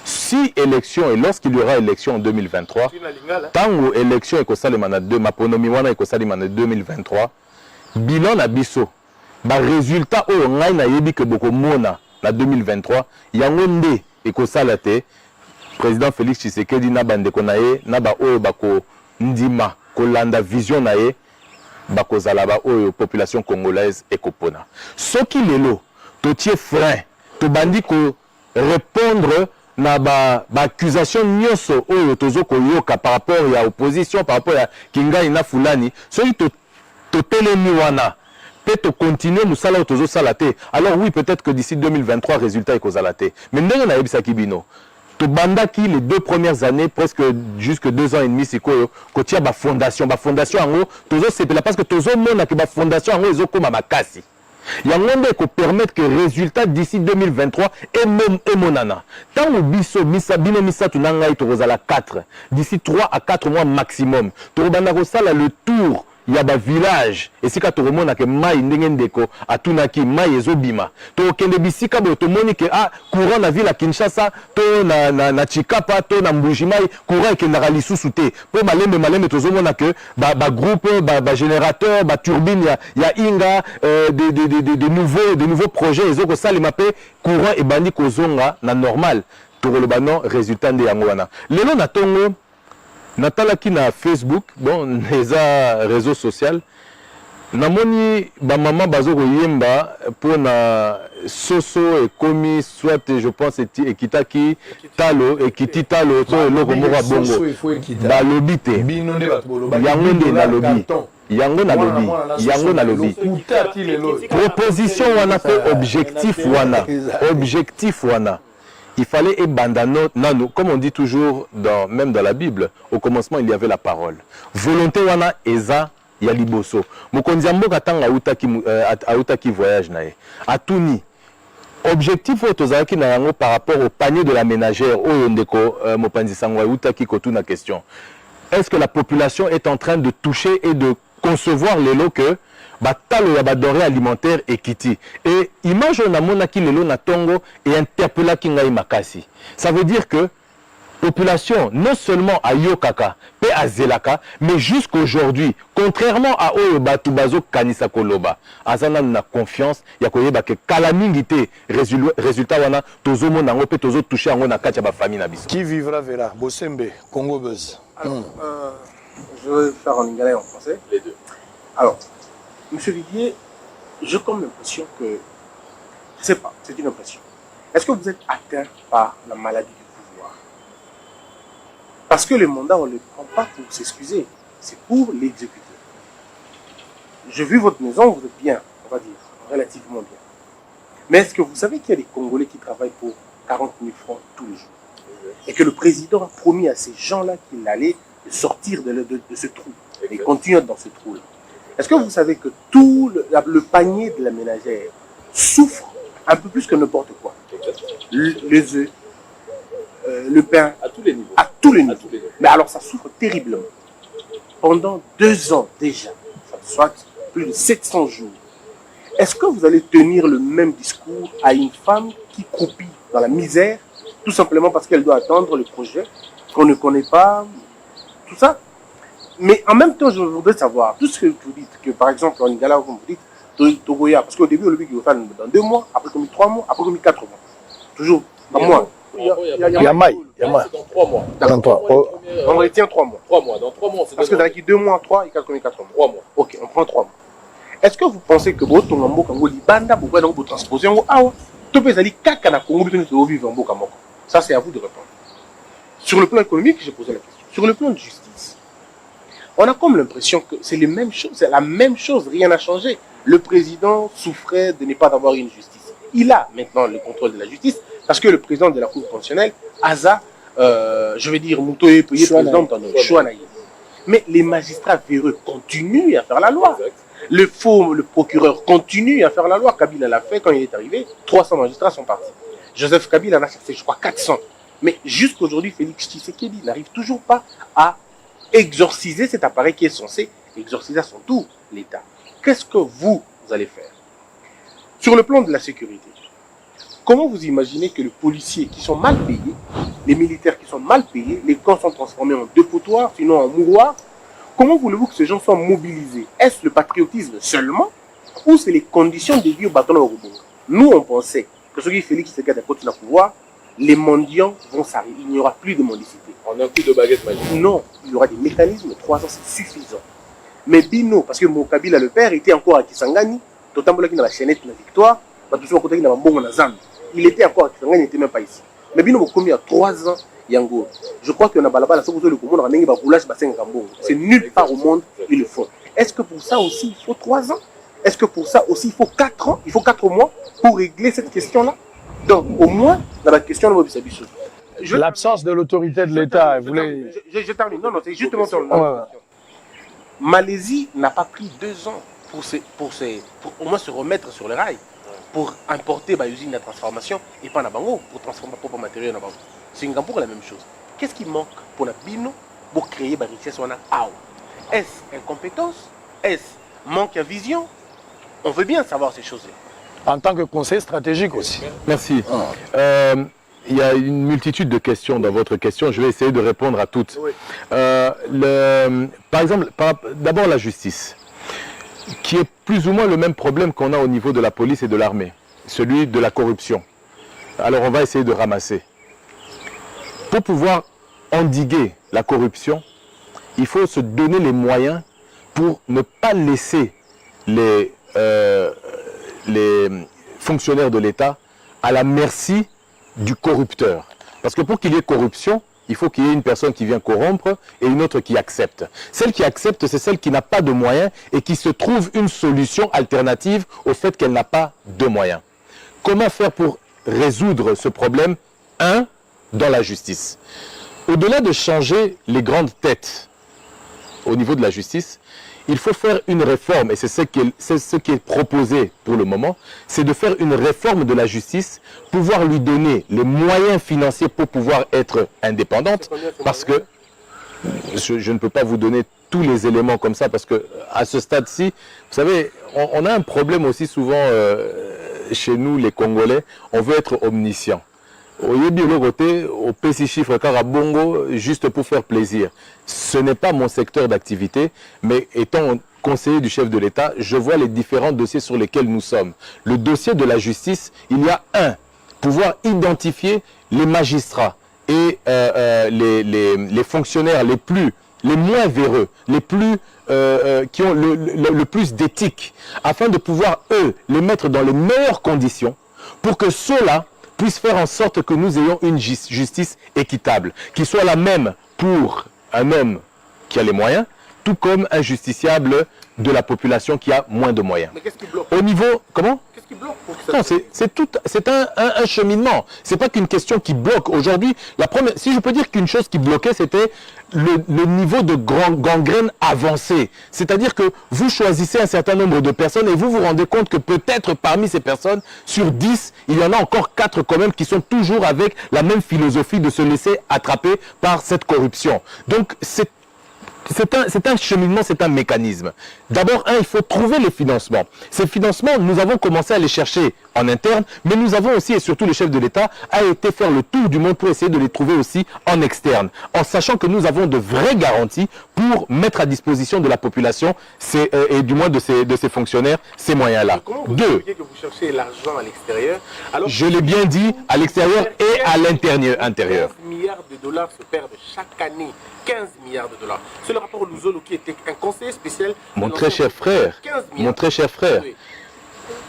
Si élection et lorsqu'il y aura élection en 2023, tango élection et kosalema na deux maponomi wana et kosalema na 2023, bilan na biso, ba résultat o ngai na yebi ke boko mona na 2023, yango nde et kosalate président Félix Tshisekedi na bandeko na ye na ba oyo bako ndima kolanda vision na ye bako zalaba oyo population congolaise ekopona soki lelo totie frein to bandi ko répondre na ba accusation nyonso oyo tozoko yoka par rapport ya opposition par rapport ya Kingai na Fulani soki to telemi wana peut continuer nous sala tozo salate alors oui peut-être que d'ici 2023 résultat ekozalate mais ndenge na yebisa kibino to bandaki les 2 premières années presque jusque 2 ans et demi sikoyo kotia ba fondation ango tozo sepela parce que tozo mona que ba fondation ango ezokoma makasi yango nde ko permettre que résultat d'ici 2023 et monana tango biso bino misatu na ngai tokozala 4 d'ici 3 à 4 mois maximum to banda ko sala le tour ya ba village esika tokomona ke mai ndenge ndeko atunaki mai ezobima tokende bisika bo tomoni ke courant na ville ya Kinshasa to na Chikapa to na Mbujimai courant ekendaka lisusu te po malembe tozomona ke ba groupe ba générateur ba turbine ya Inga de nouveaux projets ezokosalema pe courant ebandi kozonga na normal tokoloba non résultat nde yango wana lelo na tongo natalaki na Facebook bon eza réseau social namoni ba maman bazo koyemba pona soso ekomi soit je pense ekitaki talo ekiti talo to eloko moko bongo balobi te yango nde nalobi proposition wana pe objectif wana il fallait abandonner, comme on dit toujours, même dans la Bible, au commencement il y avait la parole. Volonté wana eza ya liboso. Mokonzi mboka tanga autaki voyage nae. Atuni. Objectif otozaki na yango par rapport au panier de la ménagère oyo ndeko mopanzi sangwa autaki kotuna question. Est-ce que la population est en train de toucher et de concevoir les lots que batalo ya badoré alimentaire ekiti et image on a monaki lelo na tongo et interpella kingai makasi. Ça veut dire que population non seulement à Yokaka pe à Zelaka mais jusqu'aujourd'hui contrairement à oyo batu bazo kanisa koloba azana na confiance ya koyeba ke kala mingi te résultat wana tozomo nango pe tozo toucher yango na kati ya ba famille na biso. Qui vivra verra. Bosembe Congo Buzz. Alors, je vais faire en lingala et en français les deux. Alors Monsieur Didier, j'ai comme l'impression que, je ne sais pas, c'est une impression. Est-ce que vous êtes atteint par la maladie du pouvoir? Parce que le mandat, on ne le prend pas pour s'excuser, c'est pour l'exécuter. J'ai vu votre maison, vous êtes bien, on va dire, relativement bien. Mais est-ce que vous savez qu'il y a des Congolais qui travaillent pour 40 000 francs tous les jours? Et que le président a promis à ces gens-là qu'il allait sortir de ce trou et continuer dans ce trou-là. Est-ce que vous savez que tout le panier de la ménagère souffre un peu plus que n'importe quoi? Les œufs, le pain, à tous les niveaux. À tous les niveaux. Mais alors ça souffre terriblement. Pendant 2 ans déjà, soit plus de 700 jours. Est-ce que vous allez tenir le même discours à une femme qui croupit dans la misère, tout simplement parce qu'elle doit attendre le projet, qu'on ne connaît pas, tout ça? Mais en même temps, je voudrais savoir, tout ce que vous dites, que par exemple, en Lingala, comme vous dites, Togoya, parce qu'au début, le but, il va faire dans 2 mois, après comme 3 mois, après comme 4 mois. Toujours, par mois. Il y a Maï. Dans 3 mois. Dans 3 mois. On retient 3 mois. 3 mois. Dans 3 mois, c'est parce que dans les 2 mois, 3, il calcule 4 mois. 3 mois. Ok, on prend 3 mois. Est-ce que vous pensez que vous Tongambo Kango Libanda, vous pouvez transposer en Awa? Tout peut aller Kakana Congo, vous vivre en Bokamoko. Ça, c'est à vous de répondre. Sur le plan économique, j'ai posé la question. Sur le plan de justice, on a comme l'impression que c'est les mêmes choses, c'est la même chose, rien n'a changé. Le président souffrait de ne pas avoir une justice. Il a maintenant le contrôle de la justice parce que le président de la Cour constitutionnelle, Aza, je vais dire, Moutoye, président dans le Chouanaï. Mais les magistrats véreux continuent à faire la loi. Le procureur continue à faire la loi. Kabila l'a fait quand il est arrivé. 300 magistrats sont partis. Joseph Kabila en a cherché, je crois, 400. Mais jusqu'aujourd'hui, Félix Tshisekedi n'arrive toujours pas à exorciser cet appareil qui est censé exorciser à son tour l'État. Qu'est-ce que vous allez faire? Sur le plan de la sécurité, comment vous imaginez que les policiers qui sont mal payés, les militaires qui sont mal payés, les camps sont transformés en dépotoirs, sinon en mouroirs, comment voulez-vous que ces gens soient mobilisés? Est-ce le patriotisme seulement ou c'est les conditions de vie au bâton au Rubunga? Nous, on pensait que ce qui Félix Tshisekedi continue à pouvoir, les mendiants vont s'arrêter, il n'y aura plus de mendicité. En un coup de baguette magique. Non, il y aura des mécanismes, 3 ans c'est suffisant. Mais Bino, parce que Kabila le père était encore à Kisangani, d'autant qu'il dans la chaînette de la victoire, il était encore à Kisangani, il n'était même pas ici. Mais Bino, il y a 3 ans, Yango. Je crois qu'il y a balaba, c'est nulle part au monde, ils le font. Est-ce que pour ça aussi il faut 3 ans? Est-ce que pour ça aussi il faut 4 ans? Il faut 4 mois pour régler cette question-là? Donc, au moins, dans la question de Mobisabichou. L'absence de l'autorité de l'État. Je termine. Non, c'est justement sur le Malaisie n'a pas pris 2 ans pour au moins se remettre sur le rail, pour importer l'usine de transformation et pas Nabango, pour transformer propre matériel Nabango. Singapour, la même chose. Qu'est-ce qui manque pour la Bino pour créer la richesse? Est-ce incompétence? Est-ce manque à vision? On veut bien savoir ces choses-là. En tant que conseil stratégique aussi. Merci. Il y a une multitude de questions dans votre question. Je vais essayer de répondre à toutes. Oui. Par exemple, d'abord la justice, qui est plus ou moins le même problème qu'on a au niveau de la police et de l'armée, celui de la corruption. Alors on va essayer de ramasser. Pour pouvoir endiguer la corruption, il faut se donner les moyens pour ne pas laisser les fonctionnaires de l'État à la merci du corrupteur. Parce que pour qu'il y ait corruption, il faut qu'il y ait une personne qui vient corrompre et une autre qui accepte. Celle qui accepte, c'est celle qui n'a pas de moyens et qui se trouve une solution alternative au fait qu'elle n'a pas de moyens. Comment faire pour résoudre ce problème? Un, dans la justice. Au-delà de changer les grandes têtes au niveau de la justice, il faut faire une réforme, et c'est ce qui est proposé pour le moment, c'est de faire une réforme de la justice, pouvoir lui donner les moyens financiers pour pouvoir être indépendante, parce que je ne peux pas vous donner tous les éléments comme ça, parce que à ce stade-ci, vous savez, on a un problème aussi souvent chez nous, les Congolais, on veut être omniscient. Au côté, au petit chiffre bongo, juste pour faire plaisir. Ce n'est pas mon secteur d'activité, mais étant conseiller du chef de l'État, je vois les différents dossiers sur lesquels nous sommes. Le dossier de la justice, il y a pouvoir identifier les magistrats et les fonctionnaires les moins véreux, qui ont le plus d'éthique, afin de pouvoir, eux, les mettre dans les meilleures conditions pour que ceux-là puissent faire en sorte que nous ayons une justice équitable, qui soit la même pour un homme qui a les moyens, tout comme un justiciable de la population qui a moins de moyens. Mais qu'est-ce qui bloque? Au niveau... Comment? Qu'est-ce qui bloque pour que ça... Non, c'est un cheminement. C'est pas qu'une question qui bloque. Aujourd'hui, si je peux dire qu'une chose qui bloquait, c'était le niveau de gangrène avancé. C'est-à-dire que vous choisissez un certain nombre de personnes et vous vous rendez compte que peut-être parmi ces personnes, sur 10, il y en a encore 4 quand même qui sont toujours avec la même philosophie de se laisser attraper par cette corruption. Donc, c'est un cheminement, c'est un mécanisme. D'abord, il faut trouver les financements. Ces financements, nous avons commencé à les chercher en interne, mais nous avons aussi, et surtout le chef de l'État, a été faire le tour du monde pour essayer de les trouver aussi en externe, en sachant que nous avons de vraies garanties pour mettre à disposition de la population, et du moins de ces fonctionnaires, ces moyens-là. Comment vous expliquez que vous cherchez l'argent à l'extérieur? Je l'ai bien dit, à l'extérieur et à l'intérieur. 15 milliards de dollars se perdent chaque année. 15 milliards de dollars. C'est le rapport Luzolo qui était un conseiller spécial. Mon très cher frère, Oui.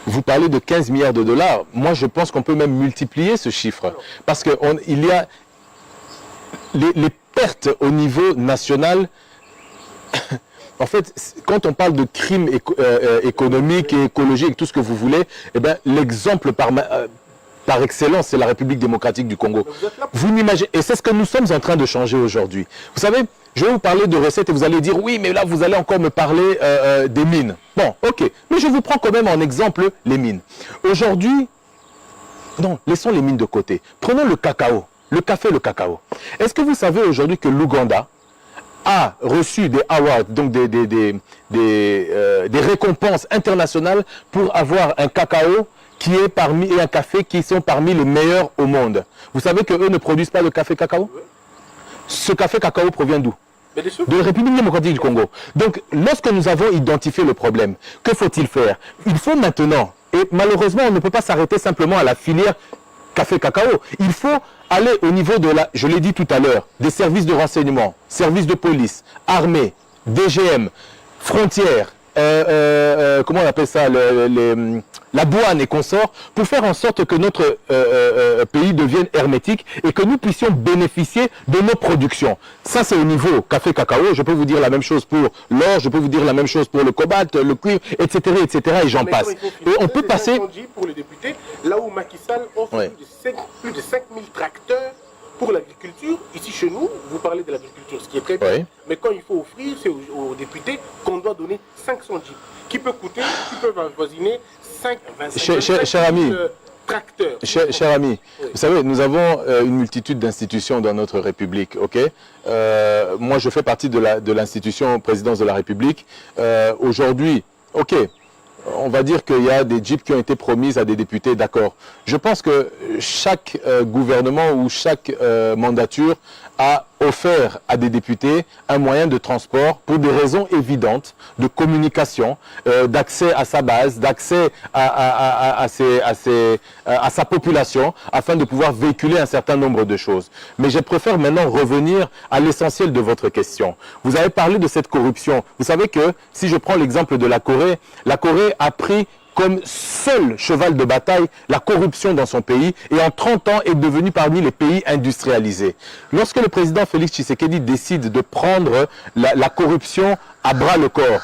Vous parlez de 15 milliards de dollars. Moi, je pense qu'on peut même multiplier ce chiffre. Parce qu'il y a les pertes au niveau national. En fait, quand on parle de crimes économiques et écologiques, tout ce que vous voulez, eh ben, l'exemple par excellence, c'est la République démocratique du Congo. Vous n'imaginez, et c'est ce que nous sommes en train de changer aujourd'hui. Vous savez, je vais vous parler de recettes et vous allez dire, oui, mais là, vous allez encore me parler des mines. Bon, ok, mais je vous prends quand même en exemple les mines. Aujourd'hui, non, laissons les mines de côté. Prenons le cacao, le café, le cacao. Est-ce que vous savez aujourd'hui que l'Ouganda a reçu des awards, donc des récompenses internationales pour avoir un cacao et un café qui sont parmi les meilleurs au monde. Vous savez qu'eux ne produisent pas de café cacao? Ce café cacao provient d'où? De la République démocratique du Congo. Donc, lorsque nous avons identifié le problème, que faut-il faire? Il faut maintenant, et malheureusement, on ne peut pas s'arrêter simplement à la filière café cacao. Il faut aller au niveau je l'ai dit tout à l'heure, des services de renseignement, services de police, armée, DGM, frontières, comment on appelle ça, la douane et consorts, pour faire en sorte que notre pays devienne hermétique et que nous puissions bénéficier de nos productions. Ça, c'est au niveau café cacao. Je peux vous dire la même chose pour l'or, je peux vous dire la même chose pour le cobalt, le cuivre, etc., etc., et j'en passe. Et on peut passer... Pour les députés, là où Macky Sall offre plus de 5000 tracteurs pour l'agriculture, ici chez nous, vous parlez de l'agriculture, ce qui est très bien. Oui. Mais quand il faut offrir, c'est aux députés qu'on doit donner 500 jeeps, qui peuvent avoisiner 25 cher ami, tracteur. Cher ami, vous savez, nous avons une multitude d'institutions dans notre République, ok? Moi, je fais partie de l'institution présidence de la République. Aujourd'hui, ok, on va dire qu'il y a des jeeps qui ont été promises à des députés, d'accord. Je pense que chaque gouvernement ou chaque mandature a offert à des députés un moyen de transport pour des raisons évidentes de communication, d'accès à sa base, d'accès à sa population, afin de pouvoir véhiculer un certain nombre de choses. Mais je préfère maintenant revenir à l'essentiel de votre question. Vous avez parlé de cette corruption. Vous savez que, si je prends l'exemple de la Corée a pris comme seul cheval de bataille la corruption dans son pays et en 30 ans est devenu parmi les pays industrialisés. Lorsque le président Félix Tshisekedi décide de prendre la corruption à bras le corps,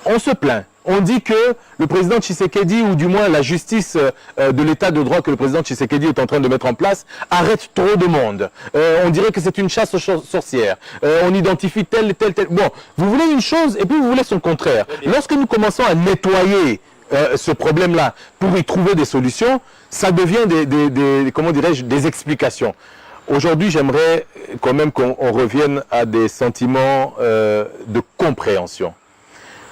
on se plaint. On dit que le président Tshisekedi, ou du moins la justice de l'état de droit que le président Tshisekedi est en train de mettre en place, arrête trop de monde. On dirait que c'est une chasse aux sorcières. On identifie tel. Bon, vous voulez une chose et puis vous voulez son contraire. Lorsque nous commençons à nettoyer ce problème-là pour y trouver des solutions, ça devient comment dirais-je, des explications. Aujourd'hui, j'aimerais quand même qu'on revienne à des sentiments de compréhension.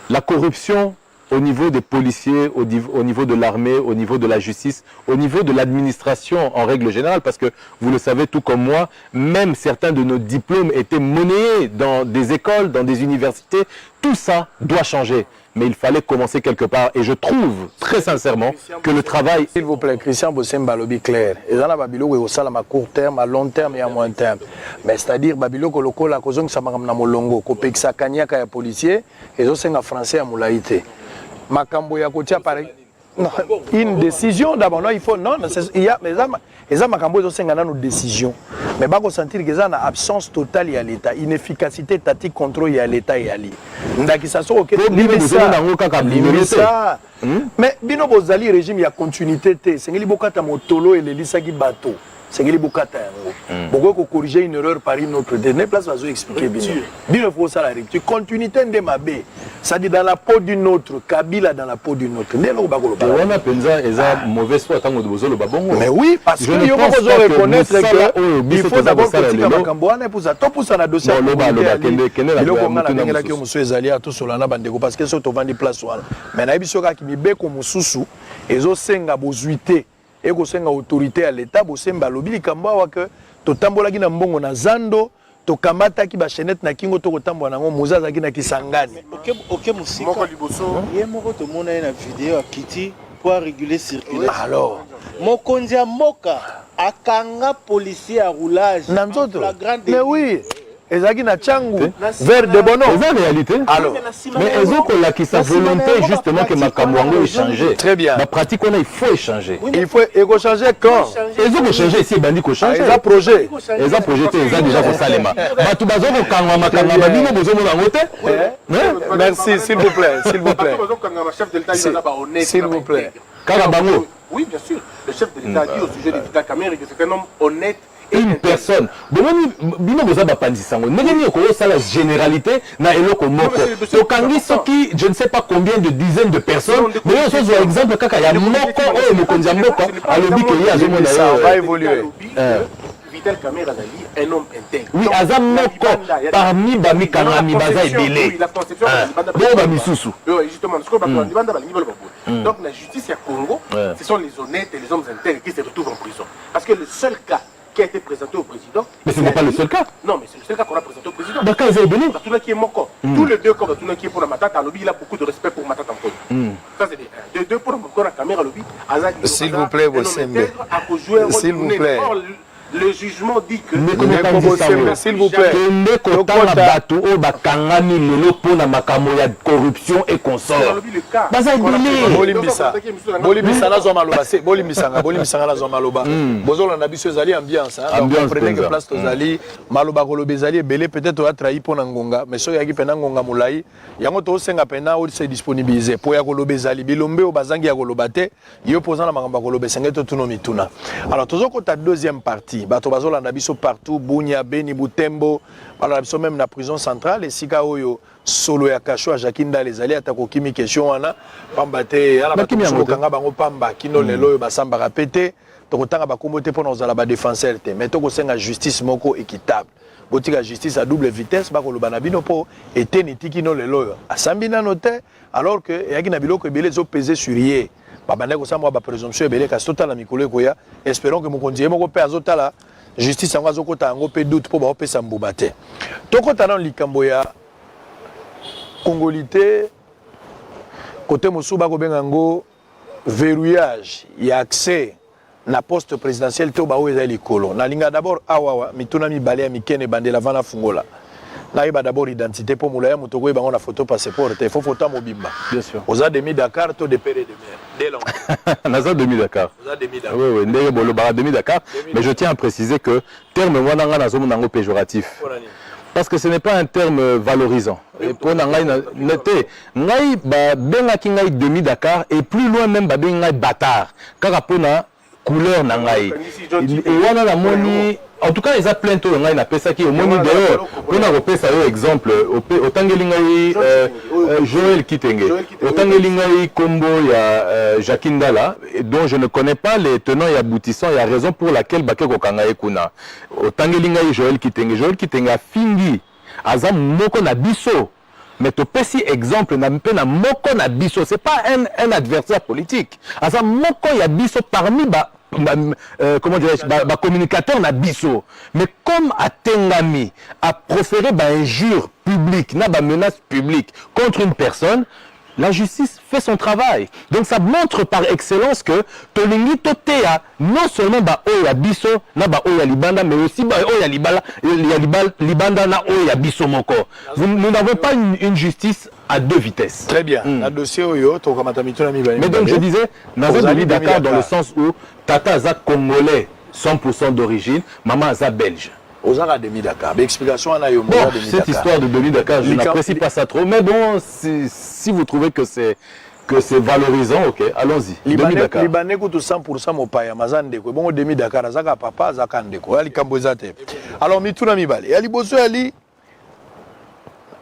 La corruption, au niveau des policiers, au niveau de l'armée, au niveau de la justice, au niveau de l'administration en règle générale, parce que vous le savez tout comme moi, même certains de nos diplômes étaient monnayés dans des écoles, dans des universités, tout ça doit changer. Mais il fallait commencer quelque part. Et je trouve, très sincèrement, que le travail... S'il vous plaît, Christian Bossemba lobi clair. Et dans la Babylone, il y a à court terme, à long terme et à moyen terme. Mais c'est-à-dire, Babylone, il y a des gens qui molongo, qui ont des policiers, et ils ont des Français à Moulaïté. Makambo ya kotia pareil. Non, une décision d'abord. Non, il faut. Non, il y a. Mais ça, Makambo, ils ont une décision. Mais il faut sentir qu'il y a une absence totale à l'État, inefficacité tatique, contrôle à l'État et à l'État. Donc, ça sort ok. Mais bino bozali régime il y a continuité. C'est qu'il y a motolo et l'Elisaki bateau. C'est qu'il y a beaucoup corriger une erreur par une autre. Dernière place, va expliquer bien. Bino faut ça la rupture. Continuité de ma baie. Ça dit dans la peau d'une autre, Kabila dans la peau d'une autre. Mais oui, parce que il faut reconnaître qu'il faut d'abord que tu Makamboane pour ça. Tout pour ça, la dossier. Parce que c'est au vent de place. Mais na biso qui mi beko mususu ezo senga bozuité et ko senga autorité à l'état bosemba lobi likambo wa que totambola ki na mbongo na zando to kamata ki ba chenette na kingo to kotambola nango muzaza ki na kisangani. OK musika moko liboso ye moko to mona na vidéo akiti pour réguler circulation. Alors mokonzi ya moka akanga policier à roulage na nzoto. Mais oui. Ezaki na changu vers de bono. C'est la réalité. Alors, mais elles ont qui sa volonté justement que Makamwango ait changé. Très bien. La pratique on a, il faut échanger. Il faut changer quand. Elles ont changé ici, bandi ko changer. Ils ont projet. Ils ont projeté, ils ont déjà fait ça les mains. Batu bazo ko kangwa makanga babino bozo mona ngote. Merci, s'il vous plaît, s'il vous plaît. S'il vous plaît. Karabango. Oui, bien sûr. Le chef de l'État a dit au sujet de Vital Kamerhe que c'est un homme honnête. Une personne. Bino boza bapandi sango. Ndenge ko sala généralité na eloko moko. To kangi soki je ne sais pas combien de dizaines de personnes. Mais on se voit exemple kaka ya moko o mokonzi moko alobi ke ya zo mona ça va évoluer. Vital Kamerhe a un homme intègre. Oui, aza moko parmi bami kangami baza ebele. Bo ba misusu. Justement, ce qu'on va prendre banda ba niveau le donc la justice ya Congo, ce sont les honnêtes et les hommes intègres qui se retrouvent en prison. Parce que le seul cas qui a été présenté au président. Mais ce n'est pas le seul cas. Non, mais c'est le seul cas qu'on a présenté au président. D'accord, vous avez donné. Batuna qui est moko. Tous les deux comme Batuna qui est pour la Matata, lobby, il a beaucoup de respect pour Matata Mkoyo. Ça c'est des deux pour la caméra lobby. S'il vous plaît, Bossembe. S'il vous plaît. Le jugement dit que s'il vous plaît, corruption et consort. Peut-être a trahi pour Nangonga, mais soki yaki pena ngonga mulai, yango to senga pena o se disponibiliser pour ya kolobe zali bilombe o bazangi ya kolobate, yo posant la makamba kolobe senga to tuno mituna. Alors tozo kota deuxième partie. bato bazolanda biso partout Bunia Beni Butembo balanda biso même na prison centrale esika oyo solo ya kasho ya Jacques Ndala ezali atako kimi question wana pamba te ala bato kanga bango pamba kino lelo oyo basamba rapete tokotanga bakombo te pona ozala ba défenseur te mais tokosenga justice moko équitable botika justice à double vitesse bakoloba na bino po eteni tikino lelo oyo asambi nano te alors que yaki na biloko ebele zo peser sur ye babanda ko samwa ba présomption ebele kasi totala mikolo ekoya espérons que mokonzi moko pe azotala justice yango azokota yango pe doute po baopesa mbuba te tokota na likambo ya congolité côté mosusu bakobenga ngo verrouillage ya accès na poste présidentiel to ba oyo likolo na linga d'abord awawa mituna mibale ya mikene bandela vana fungola na yeba d'abord identité pour moulaya mutoko yeba na photo passeport te faut photo mobimba bien sûr oza demi Dakar to de pere de mer dès longtemps naza demi Dakar oui oui ndenge bolo ba demi Dakar mais je tiens à préciser que terme wana nga nazo monango péjoratif parce que ce n'est pas un terme valorisant et pour ngai noté ngai ba benga ki ngai demi Dakar et plus loin même ba benga bâtard kaka pona couleur na ngai et wana la moni en tout cas ils a plein to ngai na pesa ki au moni d'ailleurs on a repesa yo exemple otangeli ngai Joël Kitenge otangeli ngai kombo ya Jacques Ndala dont je ne connais pas les tenants et aboutissants et la raison pour laquelle bakeko kanga ekuna otangeli ngai Joël Kitenge a fingi azam moko na biso. Mais tu peux si exemple na mpe na moko na biso, c'est pas un adversaire politique. Asa moko ya biso parmi comment dirais-je ba communicateur na biso. Mais comme Atengami a proféré ba injure publique, na ba menace publique contre une personne, la justice fait son travail. Donc ça montre par excellence que Tolingi Totea non seulement ba oya biso na ba oya libanda mais aussi ba oya libanda na oya biso moko. Nous n'avons pas une justice à deux vitesses. Très bien. La dossier oyo to kamata mituna mibani. Mais donc je disais Nazali Dakar dans le sens où Tata Aza congolais 100% d'origine, maman Aza belge. Ozara demi Dakar. Explication à Nayo. Bon, cette histoire de demi Dakar, je n'apprécie pas ça trop. Mais bon, si vous trouvez que c'est valorisant, ok, allons-y. Demi Dakar. Libanais coûte 100% mopaya mazande ko. Bon demi Dakar azaka papa azaka ndeko. Ali kambozate. Alors mituna mibale. Ali bozo ali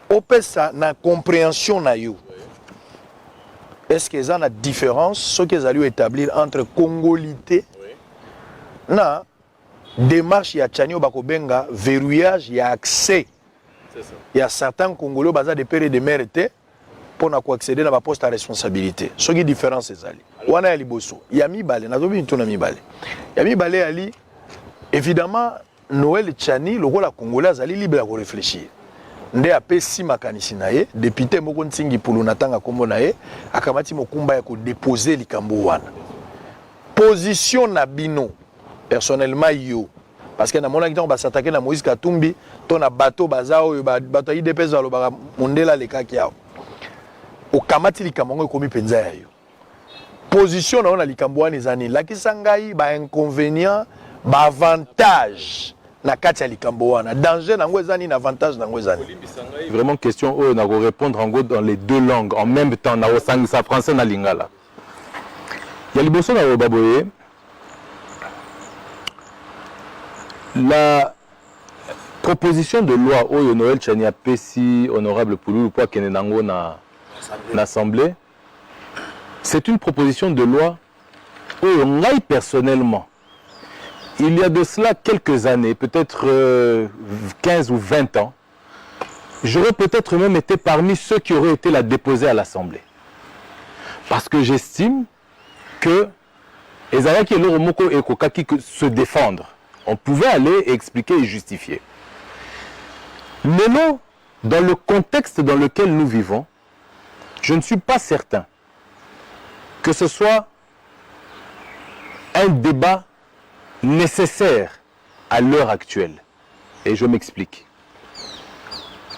opesa na compréhension na yo. Est-ce qu'il y a une différence ce qu'ils allaient établir entre congolité na démarche ya Tchani Bakobenga verrouillage ya accès. Il y a certains Congolais qui ont des mères pour accéder à la poste à responsabilité. Ce qui est différent, c'est ça. Wana ya liboso. Yami Balé, nazobi ntuna mi Balé. Yami Balé ali évidemment Noël Tchani le rôle congolais ali libre à réfléchir. Nde apesi makanisi na ye député moko ntingi pulu natanga kombo na ye akamati mokumba ya ko déposer likambo wana. Position na bino personnellement yo parce que na mona kitango ba s'attaquer na Moïse Katumbi to na bateau bazao bato IDPS balo ba mondela le kaki yao okamati likambo ekomi penza ya yo position na ona likambo wana ezani lakisa ngai ba inconvénient ba avantage na kati ya likambo wana danger nango ezani na avantage nango ezani vraiment question o na ko répondre en gros dans les deux langues en même temps na osangisa français na lingala ya liboso na baboye. La proposition de loi Oyo Noël Tchani Apesi, honorable Pouloulou, pour Kenenango na l'Assemblée, c'est une proposition de loi Oyo Ngai personnellement. Il y a de cela quelques années, peut-être 15 ou 20 ans, j'aurais peut-être même été parmi ceux qui auraient été la déposer à l'Assemblée. Parce que j'estime que Ezayaki et Loromoko et Kokaki se défendre. On pouvait aller expliquer et justifier. Mais non, dans le contexte dans lequel nous vivons, je ne suis pas certain que ce soit un débat nécessaire à l'heure actuelle. Et je m'explique.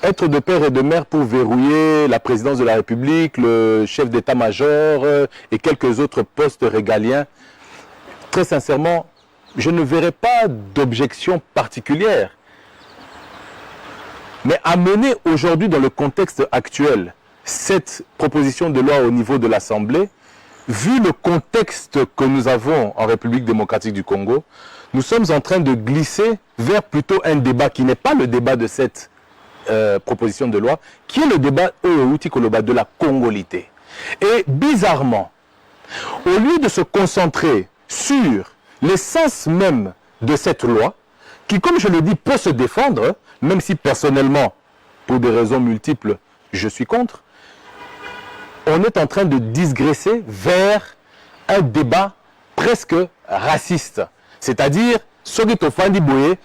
Être de père et de mère pour verrouiller la présidence de la République, le chef d'état-major et quelques autres postes régaliens, très sincèrement, je ne verrai pas d'objection particulière. Mais amener aujourd'hui dans le contexte actuel cette proposition de loi au niveau de l'Assemblée, vu le contexte que nous avons en République démocratique du Congo, nous sommes en train de glisser vers plutôt un débat qui n'est pas le débat de cette proposition de loi, qui est le débat de la congolité. Et bizarrement, au lieu de se concentrer sur l'essence même de cette loi, qui, comme je le dis, peut se défendre, même si personnellement, pour des raisons multiples, je suis contre, on est en train de digresser vers un débat presque raciste. C'est-à-dire, ceux qui t'offrent dit boye,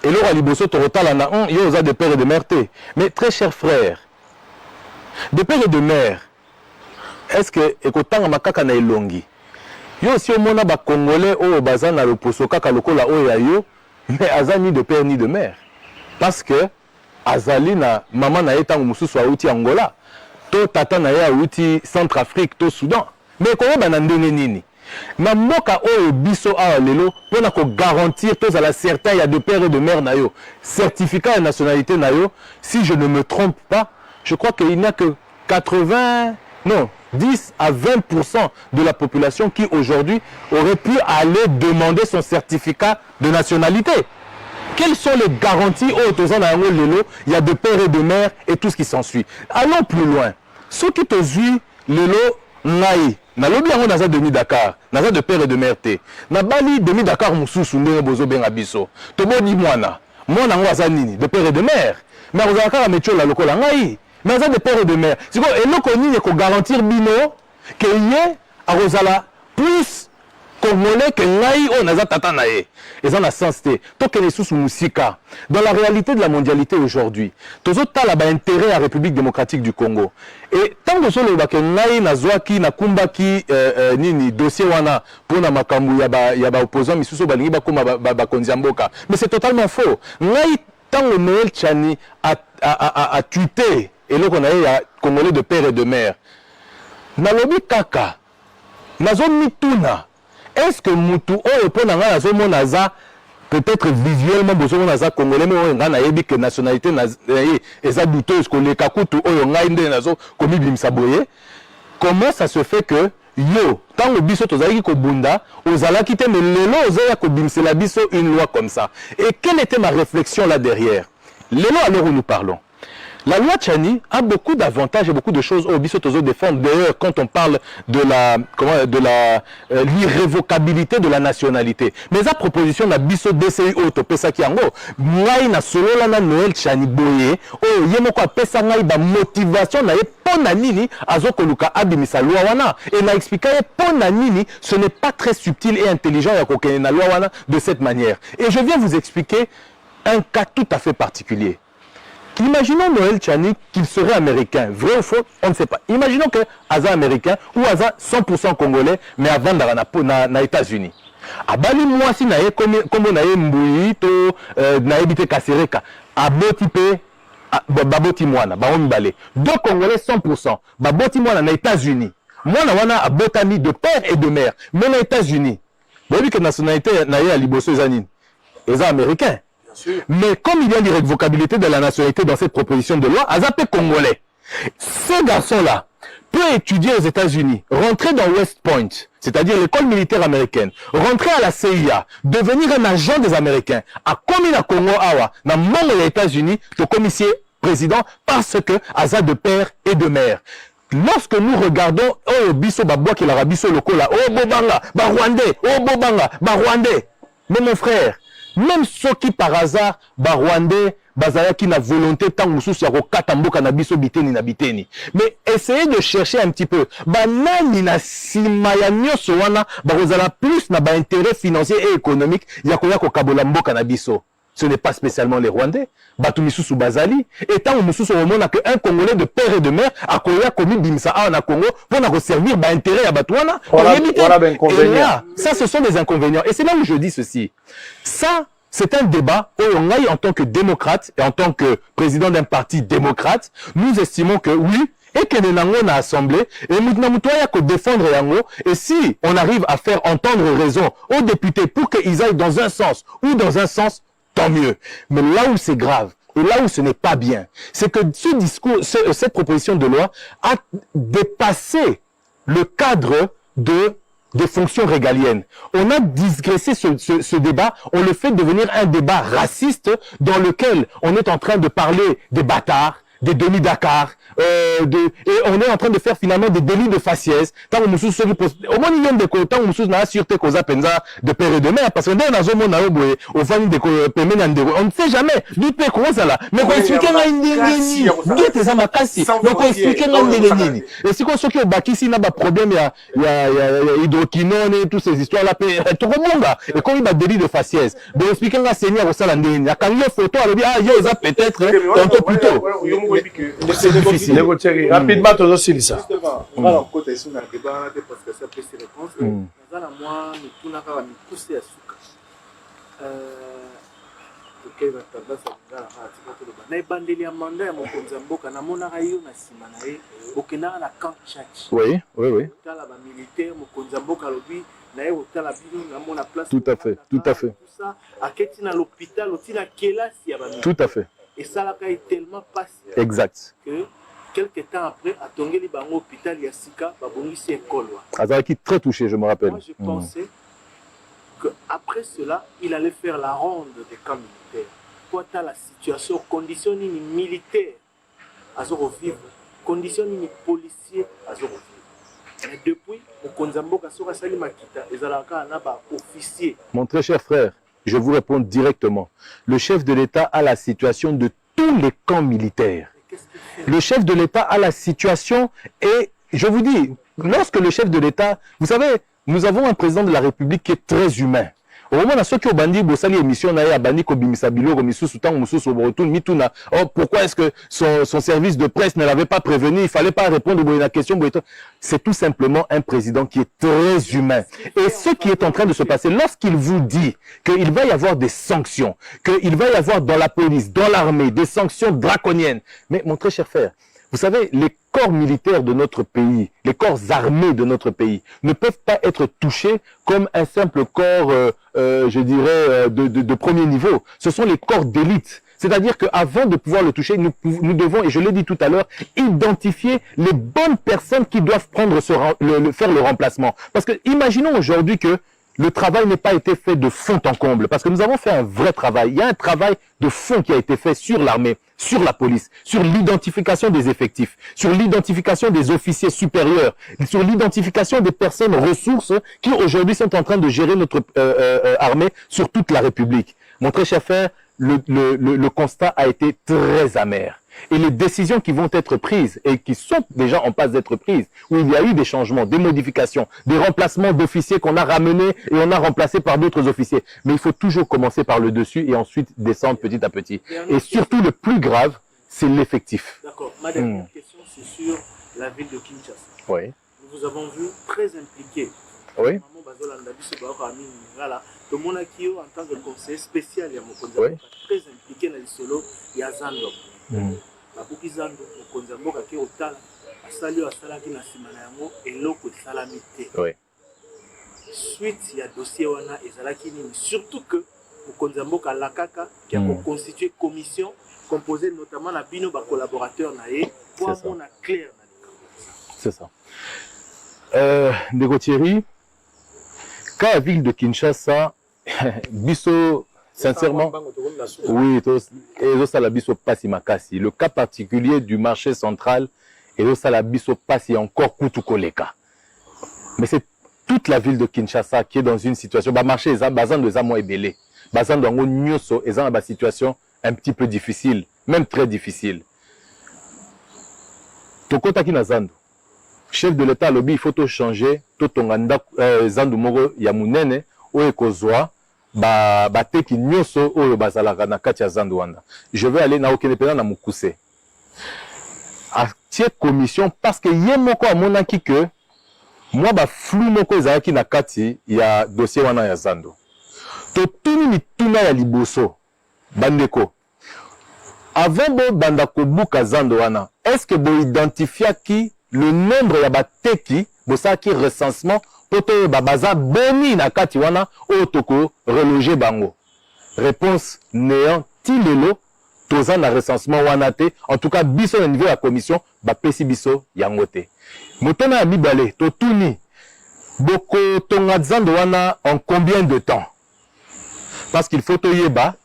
et l'or aliboso torotala na on, yo osa de père et de mère té. Mais très chers frères, de père et de mère, est-ce que ekotanga makaka na elongi? Yo aussi au mona ba congolais o baza na loposo kaka lokola o ya yo, mais aza ni de père ni de mère. Parce que azali na maman na etango mususu auti Angola, to tata na ya auti Centrafrique, to Soudan. Mais koyeba na ndenge nini? Na mboka oyo biso awa lelo pona ko garantir tous à la certain il y a de père et de mère na yo certificat de nationalité na yo, si je ne me trompe pas, je crois qu'il n'y a que 10 à 20% de la population qui aujourd'hui aurait pu aller demander son certificat de nationalité. Quelles sont les garanties au Tozan na yango lelo, il y a de père et de mère et tout ce qui s'ensuit. Allons plus loin. Ceux qui te suivent lelo ngai na lobi yango naza demi Dakar, naza de père et de mère té. Na bali demi Dakar mususu ndenge bozo benga biso. Tobodi mwana ngo aza nini de père et de mère. Mais ozalaka ka metio la lokola ngai. Mais aza de père et de mère. Siko eloko nini ko garantir bino que ye arozala plus congolais que ngai o naza tata na ye. Eza na sens té. To kene susu musika. Dans la réalité de la mondialité aujourd'hui, tozo tala ba intérêt à République démocratique du Congo. Et tant que solo ba ke ngai na zwaki na kumbaki nini dossier wana pona makambu ya ba opposant misusu balingi ba koma ba konziamboka. Mais c'est totalement faux. Ngai tant Noël Tchani a tweeté et là qu'on a ya congolais de père et de mère. Na lobi kaka. Nazo mituna. Est-ce que Moutou oyo pona nga nazo mona za peut-être visuellement bozo mona za congolais mais oyo nga na yebi que nationalité na eza douteuse ko le kakutu oyo ngai nde nazo komi bimisa boye. Comment ça se fait que yo tango biso tozalaki ko bunda ozalaki te mais lelo ozoya ko bimsela biso une loi comme ça? Et quelle était ma réflexion là derrière? Lelo à l'heure où nous parlons, la loi Tchani a beaucoup d'avantages et beaucoup de choses au biso tozo défendre. D'ailleurs, quand on parle de l'irrévocabilité de la nationalité, mais la proposition na biso DCI auto pesa ki yango ngai na solo la na Noël Tchani boye o yemoko apesa ngai ba motivation na ye pona nini azokoluka abimisa loi wana et na expliquer pona nini ce n'est pas très subtil et intelligent ya kokene na loi wana de cette manière. Et je viens vous expliquer un cas tout à fait particulier. Imaginons Noël Tchani qu'il serait américain. Vrai ou faux, on ne sait pas. Imaginons que Aza américain ou Aza 100% congolais, mais avant na États-Unis. Abali mwasi na ye comme na ye mbui to na ebite kasereka. Aboti pe baboti mwana, ba mibale. Deux congolais 100%. Baboti mwana na États-Unis. Mwana wana abotami de père et de mère, mais na États-Unis. Bobi que nationalité na ye aliboso ezanini. Eza américain. Mais comme il y a l'irrévocabilité de la nationalité dans cette proposition de loi, Azapé congolais. Ce garçon-là peut étudier aux États-Unis, rentrer dans West Point, c'est-à-dire l'école militaire américaine, rentrer à la CIA, devenir un agent des Américains, à commis na Congo Awa, dans le monde des États-Unis, le commissaire président, parce que Aza de père et de mère. Lorsque nous regardons, oh biso babwa qui la biso lokola, oh bobanga, ba rwandais, oh bobanga, ba rwandais. Mais mon frère, même ceux qui par hasard, ba rwandais, bazalaki na volonté tant mususu ya kokata mboka na biso biteni na biteni. Mais essayez de chercher un petit peu. Banani na sima ya nyoso wana, bazala plus na ba intérêt financier et économique ya koya kokabola mboka na biso. Ce n'est pas spécialement les Rwandais. Batu misusu bazali. Et tant mususu omona que un Congolais de père et de mère a koya komi bimsa a na Congo pour na servir ba intérêt ya batu wana. Ça, ce sont des inconvénients. Et c'est là où je dis ceci. Ça, c'est un débat où on aille en tant que démocrate et en tant que président d'un parti démocrate, nous estimons que oui, et que nous avons une assemblée, et nous devons défendre Yango, et si on arrive à faire entendre raison aux députés pour qu'ils aillent dans un sens ou dans un sens, tant mieux. Mais là où c'est grave, et là où ce n'est pas bien, c'est que ce discours, cette proposition de loi a dépassé le cadre des fonctions régaliennes. On a digressé ce débat, on le fait devenir un débat raciste dans lequel on est en train de parler des bâtards, des demi-Dakar, et on est en train de faire finalement des délits de faciès. Tant que nous sommes au moins il y a des tant que nous sommes sûreté cause penza de père et de mère parce que dans la zone on va on ne sait jamais d'où peut comment ça là mais quand expliquer là d'où tes amakasi donc expliquer là nini et si qu'on ce qui au baki si n'a pas problème il y a hydroquinone et toutes ces histoires là tout le monde et quand il y a délit de faciès donc expliquer là Seigneur au salon il y a quand il photo alors ah il y a peut-être un peu plus tôt. C'est difficile. Rapidement, tu as ça. Justement, on va côté sur le débat parce que ça peut se répondre. Dans la moi, nous tout n'a pas poussé à souka. Ok, va tabla ça dans la partie côté de bas. Na bandeli ya manda ya mokonza mboka na mona rayo na sima na ye. Okena na camp church. Oui, oui, oui. Tala ba militaire mokonza mboka lobi na ye otala bino na mona place. Tout à fait, tout à fait. Tout ça, aketi na l'hôpital, otina kelasi ya ba militaire. Tout à fait. Et ça là est tellement passé. Exact. Que quelques temps après, à Tongeli Bango hôpital Yassika, Babongisi école. Azaraki très touché, je me rappelle. Moi, je pensais qu'après cela, il allait faire la ronde des camps militaires. Pour être la situation, conditions militaires à vivre, conditions policiers à vivre. Mais depuis, au Konzambo Kasora Sali Makita, les Alaka Anaba officiers. Mon très cher frère, je vous réponds directement. Le chef de l'État a la situation de tous les camps militaires. Le chef de l'État a la situation et je vous dis, lorsque le chef de l'État, vous savez, nous avons un président de la République qui est très humain. Au moment où ceux qui ont bandit bossali émission na ya bandi ko bimisa biloko misusu tang mususu retourne mituna. Oh, pourquoi est-ce que son service de presse ne l'avait pas prévenu? Il fallait pas répondre à la question. C'est tout simplement un président qui est très humain. Et ce qui est en train de se passer, lorsqu'il vous dit qu'il va y avoir des sanctions, qu'il va y avoir dans la police, dans l'armée, des sanctions draconiennes. Mais mon très cher frère, vous savez, les corps militaires de notre pays, les corps armés de notre pays ne peuvent pas être touchés comme un simple corps, je dirais, de premier niveau. Ce sont les corps d'élite. C'est-à-dire qu'avant de pouvoir le toucher, nous devons, et je l'ai dit tout à l'heure, identifier les bonnes personnes qui doivent prendre faire le remplacement. Parce que imaginons aujourd'hui que le travail n'a pas été fait de fond en comble, parce que nous avons fait un vrai travail. Il y a un travail de fond qui a été fait sur l'armée, sur la police, sur l'identification des effectifs, sur l'identification des officiers supérieurs, sur l'identification des personnes ressources qui aujourd'hui sont en train de gérer notre armée sur toute la République. Mon très cher frère, le constat a été très amer. Et les décisions qui vont être prises et qui sont déjà en passe d'être prises, où il y a eu des changements, des modifications, des remplacements d'officiers qu'on a ramenés et on a remplacés par d'autres officiers. Mais il faut toujours commencer par le dessus et ensuite descendre petit à petit. Et surtout, le plus grave, c'est l'effectif. D'accord. Ma dernière question, c'est sur la ville de Kinshasa. Oui. Nous vous avons vu très impliqué. Oui. Tout le monde qui en tant que conseiller spécial, il y a très impliqué dans le solo, il y a Zando. Babuki Zando, Mokonzamboka qui est au Tala, à Salio, à Salaki, à Simanayango, et l'autre Salamité. Oui. Suite, il y a dossier Wana et Zalaki, surtout que Mokonzamboka Lakaka, qui a constitué commission, composée notamment de Bino, collaborateur Naé, pour avoir un clair. C'est ça. Thierry, quand la ville de Kinshasa, Bisso, sincèrement, oui, le cas particulier du marché central, et encore Kutukoleka. Mais c'est toute la ville de Kinshasa qui est dans une situation, le marché est bazan de Zamo et Belé. Bazan de Nyoso est dans une situation un petit peu difficile, même très difficile. Tokota Kinazando. Chef de l'État, lobby, il faut tout changer, tout ton Zandu Moro Yamunene, ou Ekozwa, Bateki Nyoso, ou Bazalaka na Katia Zanduanda. Je vais aller na Okenepena na Mukuse. À cette commission, parce que Yemoko a monaki que, moi, flou moko ezaki na kati, il y a dossier wana ya Zando. Totuni mituna ya liboso, bandeko. Avant bo bandako buka Zando wana, est-ce que bo identifia qui le nombre ya bateki bosaki recensement poto babaza boni na kati wana otoko reloger bango? Réponse néant tilelo toza na recensement wana te, en tout cas biso au niveau de la commission bapesi biso yango te. Motona ya mibale totuni Boko tonga zando wana en combien de temps? Parce qu'il faut toyeba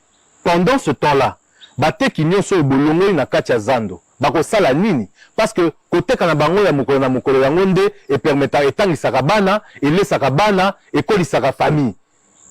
pendant ce temps-là, bate kinyoso bolongo na katia zando. Bako sala nini? Parce que côté kana bango ya mukolo na mukolo ya ngonde et permettre etangi sakabana et les sakabana et koli saka famille.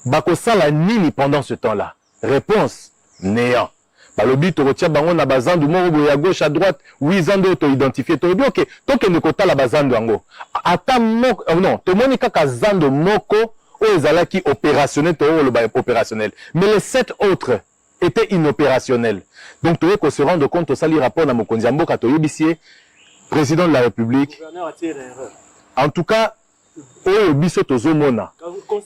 Bako sala nini pendant ce temps-là? Réponse néant. Balobi to rotia bango na bazandu moko ya gauche à droite, oui zando to identifier to bi OK, to ke ne kota la bazandu yango. Ata moko non, to moni kaka zando moko o ezalaki opérationnel to le ba opérationnel. Mais les 7 autres étaient inopérationnels. Donc tu veux se rendre compte au sali rapport na mokonzi mboka to yebisier président de la République. En tout cas, au biso tozomona,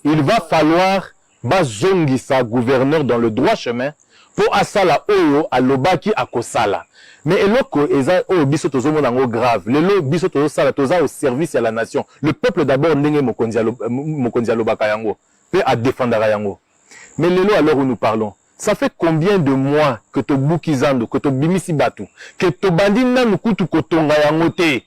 il va falloir bazongisa gouverneur dans le droit chemin pour asala oyo alobaki akosala. Mais eloko eza oyo biso tozomona ngo grave. Lelo biso tozosala toza au service à la nation. Le peuple d'abord ndenge mokonzi alobaka yango pe a défendre yango. Mais lelo alors où nous parlons, ça fait combien de mois que to bukizando, que to bimisi batu, que to bandi nanu kutu kotonga yango te.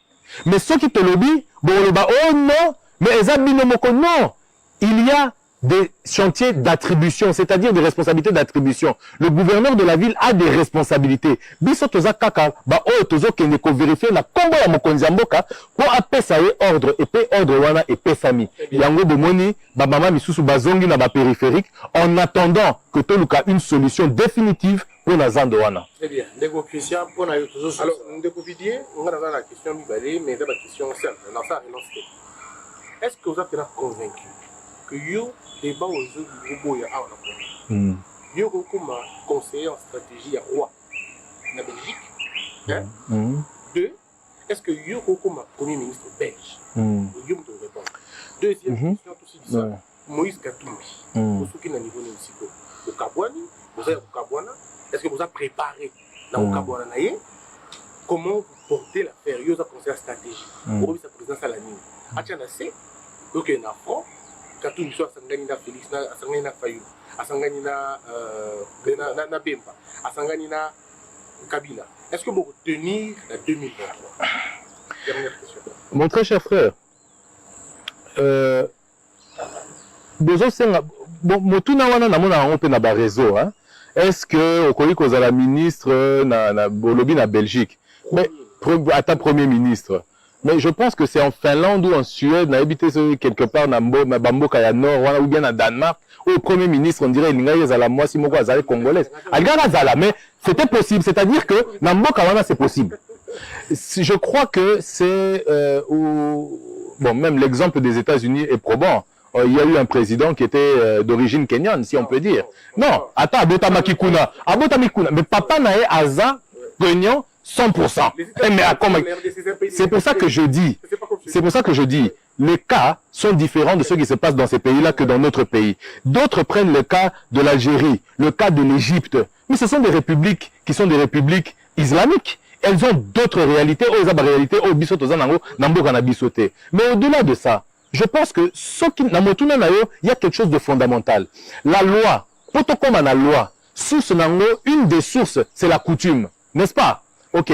Mais ceux qui te lobby, bon oh non, mais eza bino moko non. Il y a des chantiers d'attribution, c'est-à-dire des responsabilités d'attribution. Le gouverneur de la ville a des responsabilités. Biso toza kaka ba o tozo kende ko vérifier na kombo ya mokonzi mboka pour apesa ye ordre et pe ordre wana et pe famille. Yango bomoni ba mama misusu bazongi na ba périphérique en attendant que toluka une solution définitive pour na zando wana. Très bien. Ndeko Christian pour na yo tozo. Alors ndeko Vidier, on va dans la question mi mais dans la question simple. Dans ça relance. Est-ce que vous êtes convaincu que yo débat aux autres du groupe ya awa na yo comme conseiller en stratégie à roi na Belgique hein? 2 est-ce que yo comme premier ministre belge yo me répondre deuxième question aussi dit ça Moïse Katumbi pour ceux qui na niveau municipal au Kabwani vous avez au Kabwana est-ce que vous avez préparé dans au Kabwana naie comment vous portez l'affaire yo za conseiller en stratégie pour sa présidence à la nuit atiana c'est OK na front Katumbi soit asangani na Félix na asangani na Fayou asangani na Bemba asangani na Kabila. Est-ce que vous retenir la 2023? Dernière question. Mon très cher frère, bon motuna wana na mona on pe na ba réseau hein. Est-ce que okoli kozala ministre na bolobi na Belgique? Mais à ta premier ministre. Mais je pense que c'est en Finlande ou en Suède, n'a habité quelque part dans Bamboka ya Nord, ou bien en Danemark, où le Premier ministre, on dirait, il y a moi, si moi, azale congolaise. Mais c'était possible, c'est-à-dire que dans Mboka wana, c'est possible. Je crois que c'est, bon, même l'exemple des États-Unis est probant. Il y a eu un président qui était d'origine kenyane, si on peut dire. Non, attends, Abota Makikuna, mais papa nae aza, kenyan, 100%. C'est pour ça que je dis, les cas sont différents de ceux qui se passent dans ces pays-là que dans notre pays. D'autres prennent le cas de l'Algérie, le cas de l'Égypte. Mais ce sont des républiques qui sont des républiques islamiques. Elles ont d'autres réalités. Mais au-delà de ça, je pense que il y a quelque chose de fondamental. La loi, une des sources, c'est la coutume. N'est-ce pas? Ok.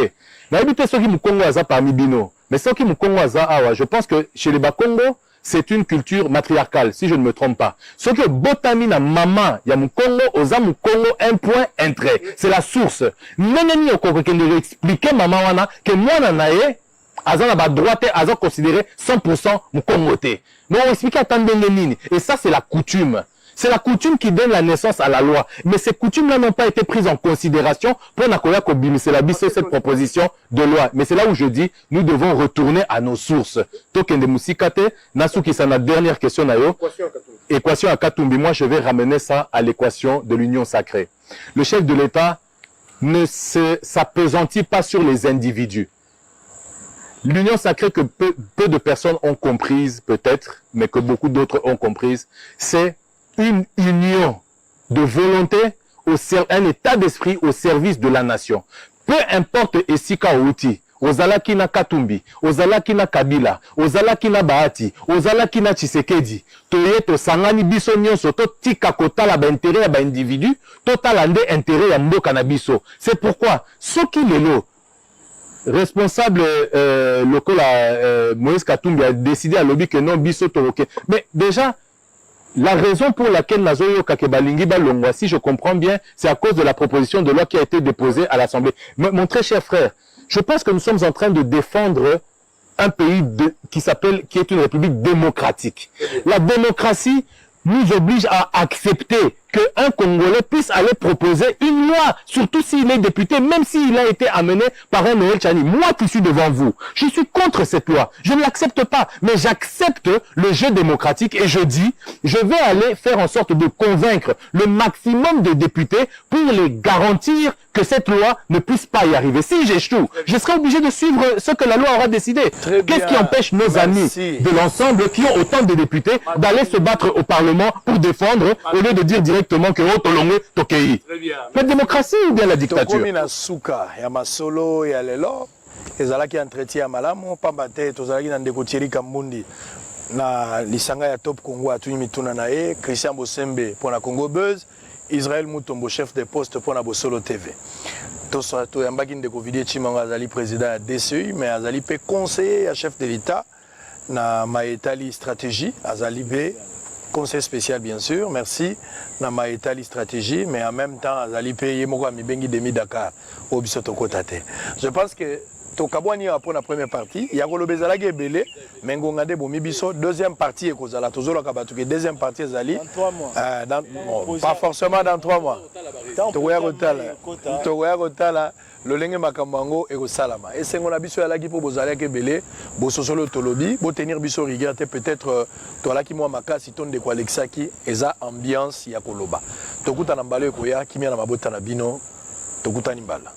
Naibite ceux qui me Congo aza parmi bino. Mais ceux qui me Congo aza awa, je pense que chez les Bakongo, c'est une culture matriarcale, si je ne me trompe pas. Ceux qui botami na maman, ya mu Congo, oza mu Congo, un point, un trait. C'est la source. Neneni okoko kende expliquer maman wana, que moi nanaye, aza na ba droite, aza considéré 100% mu Congo te. Mais on explique à nini. Et ça, c'est la coutume. C'est la coutume qui donne la naissance à la loi. Mais ces coutumes-là n'ont pas été prises en considération pour cette proposition de loi. Mais c'est là où je dis, nous devons retourner à nos sources. Tokende Musikate, Nasuki, c'est notre dernière question. Équation à Katumbi. Moi, je vais ramener ça à l'équation de l'union sacrée. Le chef de l'État ne s'appesantit pas sur les individus. L'union sacrée que peu de personnes ont comprise, peut-être, mais que beaucoup d'autres ont comprise, c'est une union de volonté, un état d'esprit au service de la nation. Peu importe Esika Outi, Ozalaki na Katumbi, Ozalaki na Kabila, Ozalaki na Bahati, Ozalaki na Tshisekedi, Toyeto Sangani biso nyonso, to tika kotala ba intérêt ya ba individu, to talande intérêt ya mboka na biso. C'est pourquoi, soki lelo, responsable local Moïse Katumbi a décidé à lobby que non biso toroke. Mais déjà, la raison pour laquelle Nazoyo Kakebalingi Balongwa, si je comprends bien, c'est à cause de la proposition de loi qui a été déposée à l'Assemblée. Mon très cher frère, je pense que nous sommes en train de défendre un pays qui est une république démocratique. La démocratie nous oblige à accepter qu'un Congolais puisse aller proposer une loi, surtout s'il est député, même s'il a été amené par un Noël Tchani. Moi qui suis devant vous, je suis contre cette loi. Je ne l'accepte pas, mais j'accepte le jeu démocratique et je dis, je vais aller faire en sorte de convaincre le maximum de députés pour les garantir que cette loi ne puisse pas y arriver. Si j'échoue, je serai obligé de suivre ce que la loi aura décidé. Qu'est-ce qui empêche nos amis de l'ensemble qui ont autant de députés d'aller se battre au Parlement pour défendre au lieu de dire directement que la démocratie ou bien la dictature? na suka ya masolo ya lelo ezalaki entretien ya malamu pamba te tozalaki na ndeko Thierry Kambundi na lisanga ya Top Congo atuni mituna na ye Christian Bosembe pour na Congo Buzz, Israël Mutombo chef de poste pour na Bosolo TV. To yambaki ndeko Vidie Chimanga azali président ya DCI mais azali pe conseiller ya chef de l'État na maetali stratégie azali pe conseil spécial bien sûr, merci. Na maetali stratégie, mais en même temps, azali paye moko mibengi demi Dakar au bisoto kotate. Je pense que tokabwani pour la première partie, ya kolobezala ke belé, mengonga de bomi biso deuxième partie et kozala tozolo kabatu ke deuxième partie ezali dans 3 mois. Bon, pas forcément dans 3 mois. Tokoya kotala lolenge makambango et salama. Et c'est ngona biso yalaki pour bozala ke belé, bososolo tolobi, bo tenir biso rigueur peut-être tola ki moi makasi ton de kwa Alexaki eza ambiance ya koloba. Tokuta na mbalo koya kimia na mabota na bino, tokuta ni mbala.